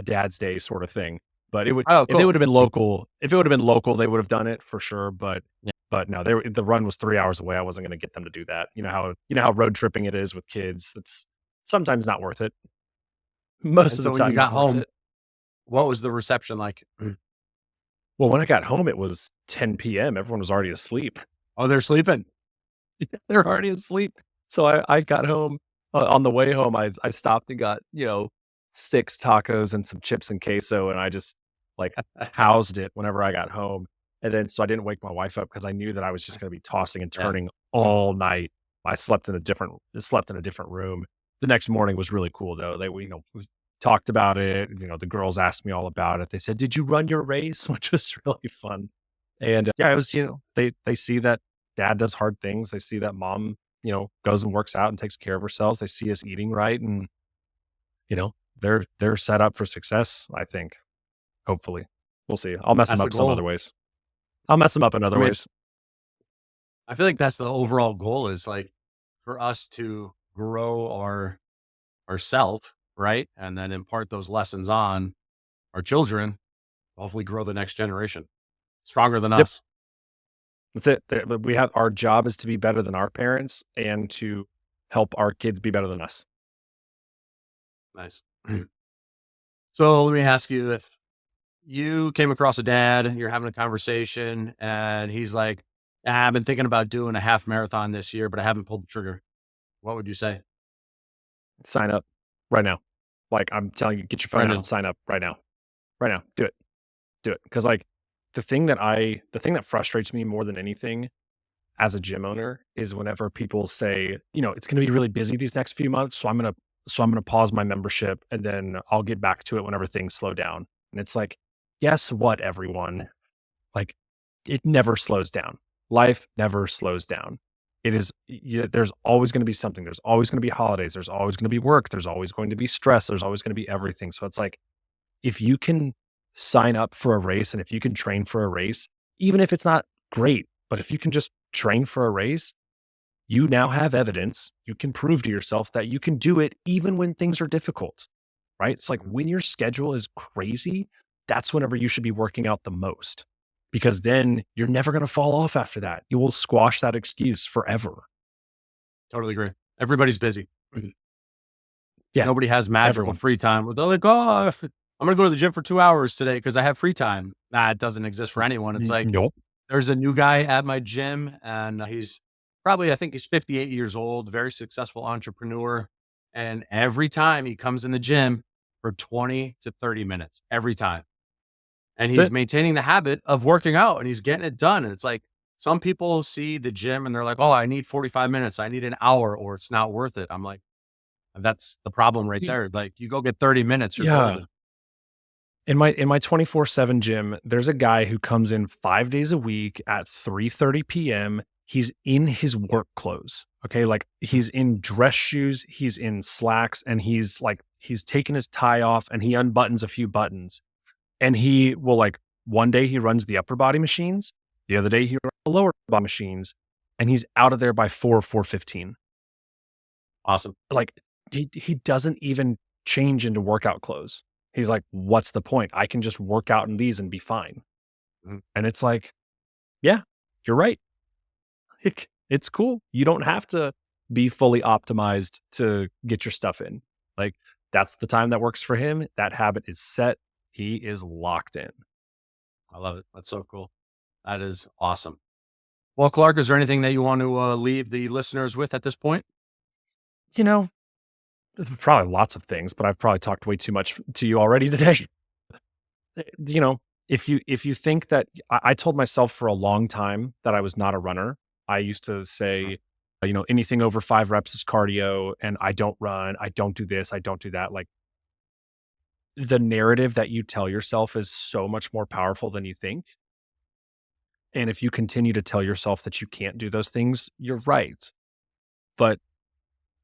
dad's day sort of thing. But it would oh, if it cool. would have been local, they would have done it for sure. But Yeah. no, the run was 3 hours away. I wasn't going to get them to do that. You know how road tripping it is with kids. It's sometimes not worth it. Most And of the so when you time, got not worth home, it. what was the reception like? Well, when I got home, it was 10 p.m. Everyone was already asleep. Oh, they're sleeping. They're already asleep. So I got home, on the way home, I stopped and got, 6 tacos and some chips and queso, and I just, like, housed it whenever I got home, and then so I didn't wake my wife up because I knew that I was just gonna be tossing and Yeah. turning all night. I slept in a different room. The next morning was really cool, though. We talked about it, the girls asked me all about it. They said, "Did you run your race?" Which was really fun, and, yeah, it was, they see that dad does hard things. They see that mom, goes and works out and takes care of herself. They see us eating right, and they're set up for success. I think. Hopefully, we'll see. I'll mess them That's the up some goal. other ways. I'll mess them up in I other mean, ways. I feel like that's the overall goal is like for us to grow ourself, right? And then impart those lessons on our children, hopefully grow the next generation stronger than Yep, us. that's it. We have our job is to be better than our parents and to help our kids be better than us. Nice. So let me ask you if you came across a dad and you're having a conversation and he's like, "Ah, I've been thinking about doing a half marathon this year, but I haven't pulled the trigger." What would you say? Sign up right now. Like, I'm telling you, get your Right phone out and now. sign up right now. Right now, do it. Because, like, the thing that frustrates me more than anything as a gym owner is whenever people say, it's going to be really busy these next few months, so I'm going to pause my membership and then I'll get back to it whenever things slow down. And it's like, guess what, everyone? Like, it never slows down. Life never slows down. There's always going to be something. There's always going to be holidays. There's always going to be work. There's always going to be stress. There's always going to be everything. So it's like, if you can sign up for a race and if you can train for a race, even if it's not great, but if you can just train for a race, you now have evidence. You can prove to yourself that you can do it even when things are difficult, right? It's like when your schedule is crazy, that's whenever you should be working out the most because then you're never going to fall off after that. You will squash that excuse forever. Totally agree. Everybody's busy. Yeah, Nobody has magical everyone. free time. They're like, oh, I'm going to go to the gym for 2 hours today because I have free time. Nah, it doesn't exist for anyone. It's like, Nope. there's a new guy at my gym and he's probably, I think he's 58 years old, very successful entrepreneur. And every time he comes in the gym for 20 to 30 minutes, every time. And That's he's it. maintaining the habit of working out and he's getting it done. And it's like, some people see the gym and they're like, oh, I need 45 minutes. I need an hour or it's not worth it. I'm like, that's the problem right Y- there. Like you go get 30 minutes, you're Yeah. golden. In my 24/7 gym, there's a guy who comes in 5 days a week at 3:30 PM. He's in his work clothes, okay? Like, Mhm. he's in dress shoes, he's in slacks, and he's taken his tie off, and he unbuttons a few buttons, and he will, like one day he runs the upper body machines, the other day he runs the lower body machines, and he's out of there by 4:15. Awesome. Like, he doesn't even change into workout clothes. He's like, "What's the point? I can just work out in these and be fine." Mhm. And it's like, "Yeah, you're right. It's cool. You don't have to be fully optimized to get your stuff in." Like, that's the time that works for him. That habit is set. He is locked in. I love it. That's so cool. That is awesome. Well, Clark, is there anything that you want to leave the listeners with at this point? You know, there's probably lots of things, but I've probably talked way too much to you already today. You know, if you think that I told myself for a long time that I was not a runner. I used to Mhm. say, anything over 5 reps is cardio, and I don't run, I don't do this, I don't do that. Like, the narrative that you tell yourself is so much more powerful than you think. And if you continue to tell yourself that you can't do those things, you're right. But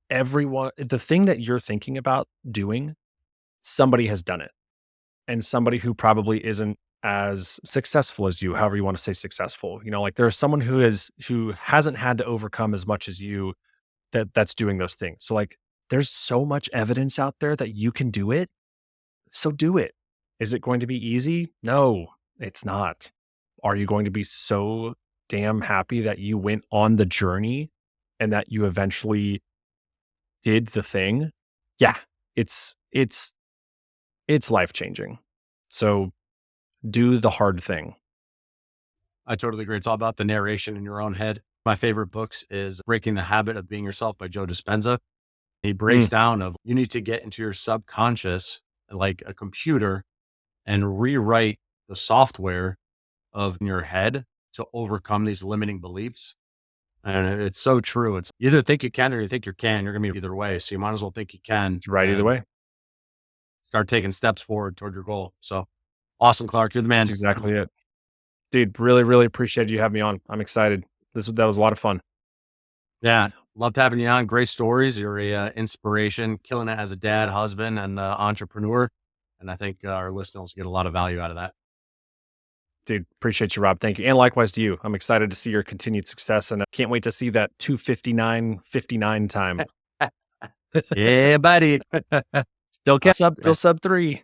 the thing that you're thinking about doing, somebody has done it. And somebody who probably isn't as successful as you, however you want to say successful. Like, there's someone who hasn't had to overcome as much as you, that's doing those things. So, like, there's so much evidence out there that you can do it. So do it. Is it going to be easy? No, it's not. Are you going to be so damn happy that you went on the journey and that you eventually did the thing? Yeah, it's life changing. So do the hard thing. I totally agree. It's all about the narration in your own head. My favorite books is Breaking the Habit of Being Yourself by Joe Dispenza. He breaks Mm, down of you need to get into your subconscious like a computer and rewrite the software of your head to overcome these limiting beliefs. And it's so true. It's you either think you can or you think you can. You're gonna be either way. So you might as well think you can it's right either and way. start taking steps forward toward your goal. So awesome, Clark. You're the That's man. exactly it. Dude, really, really appreciate you having me on. I'm excited. That was a lot of fun. Yeah. Loved having you on. Great stories. You're a inspiration, killing it as a dad, husband, and entrepreneur. And I think our listeners get a lot of value out of that. Dude, appreciate you, Rob. Thank you. And likewise to you. I'm excited to see your continued success and can't wait to see that 2:59:59 time. Yeah, buddy. Still All sub right, still sub 3.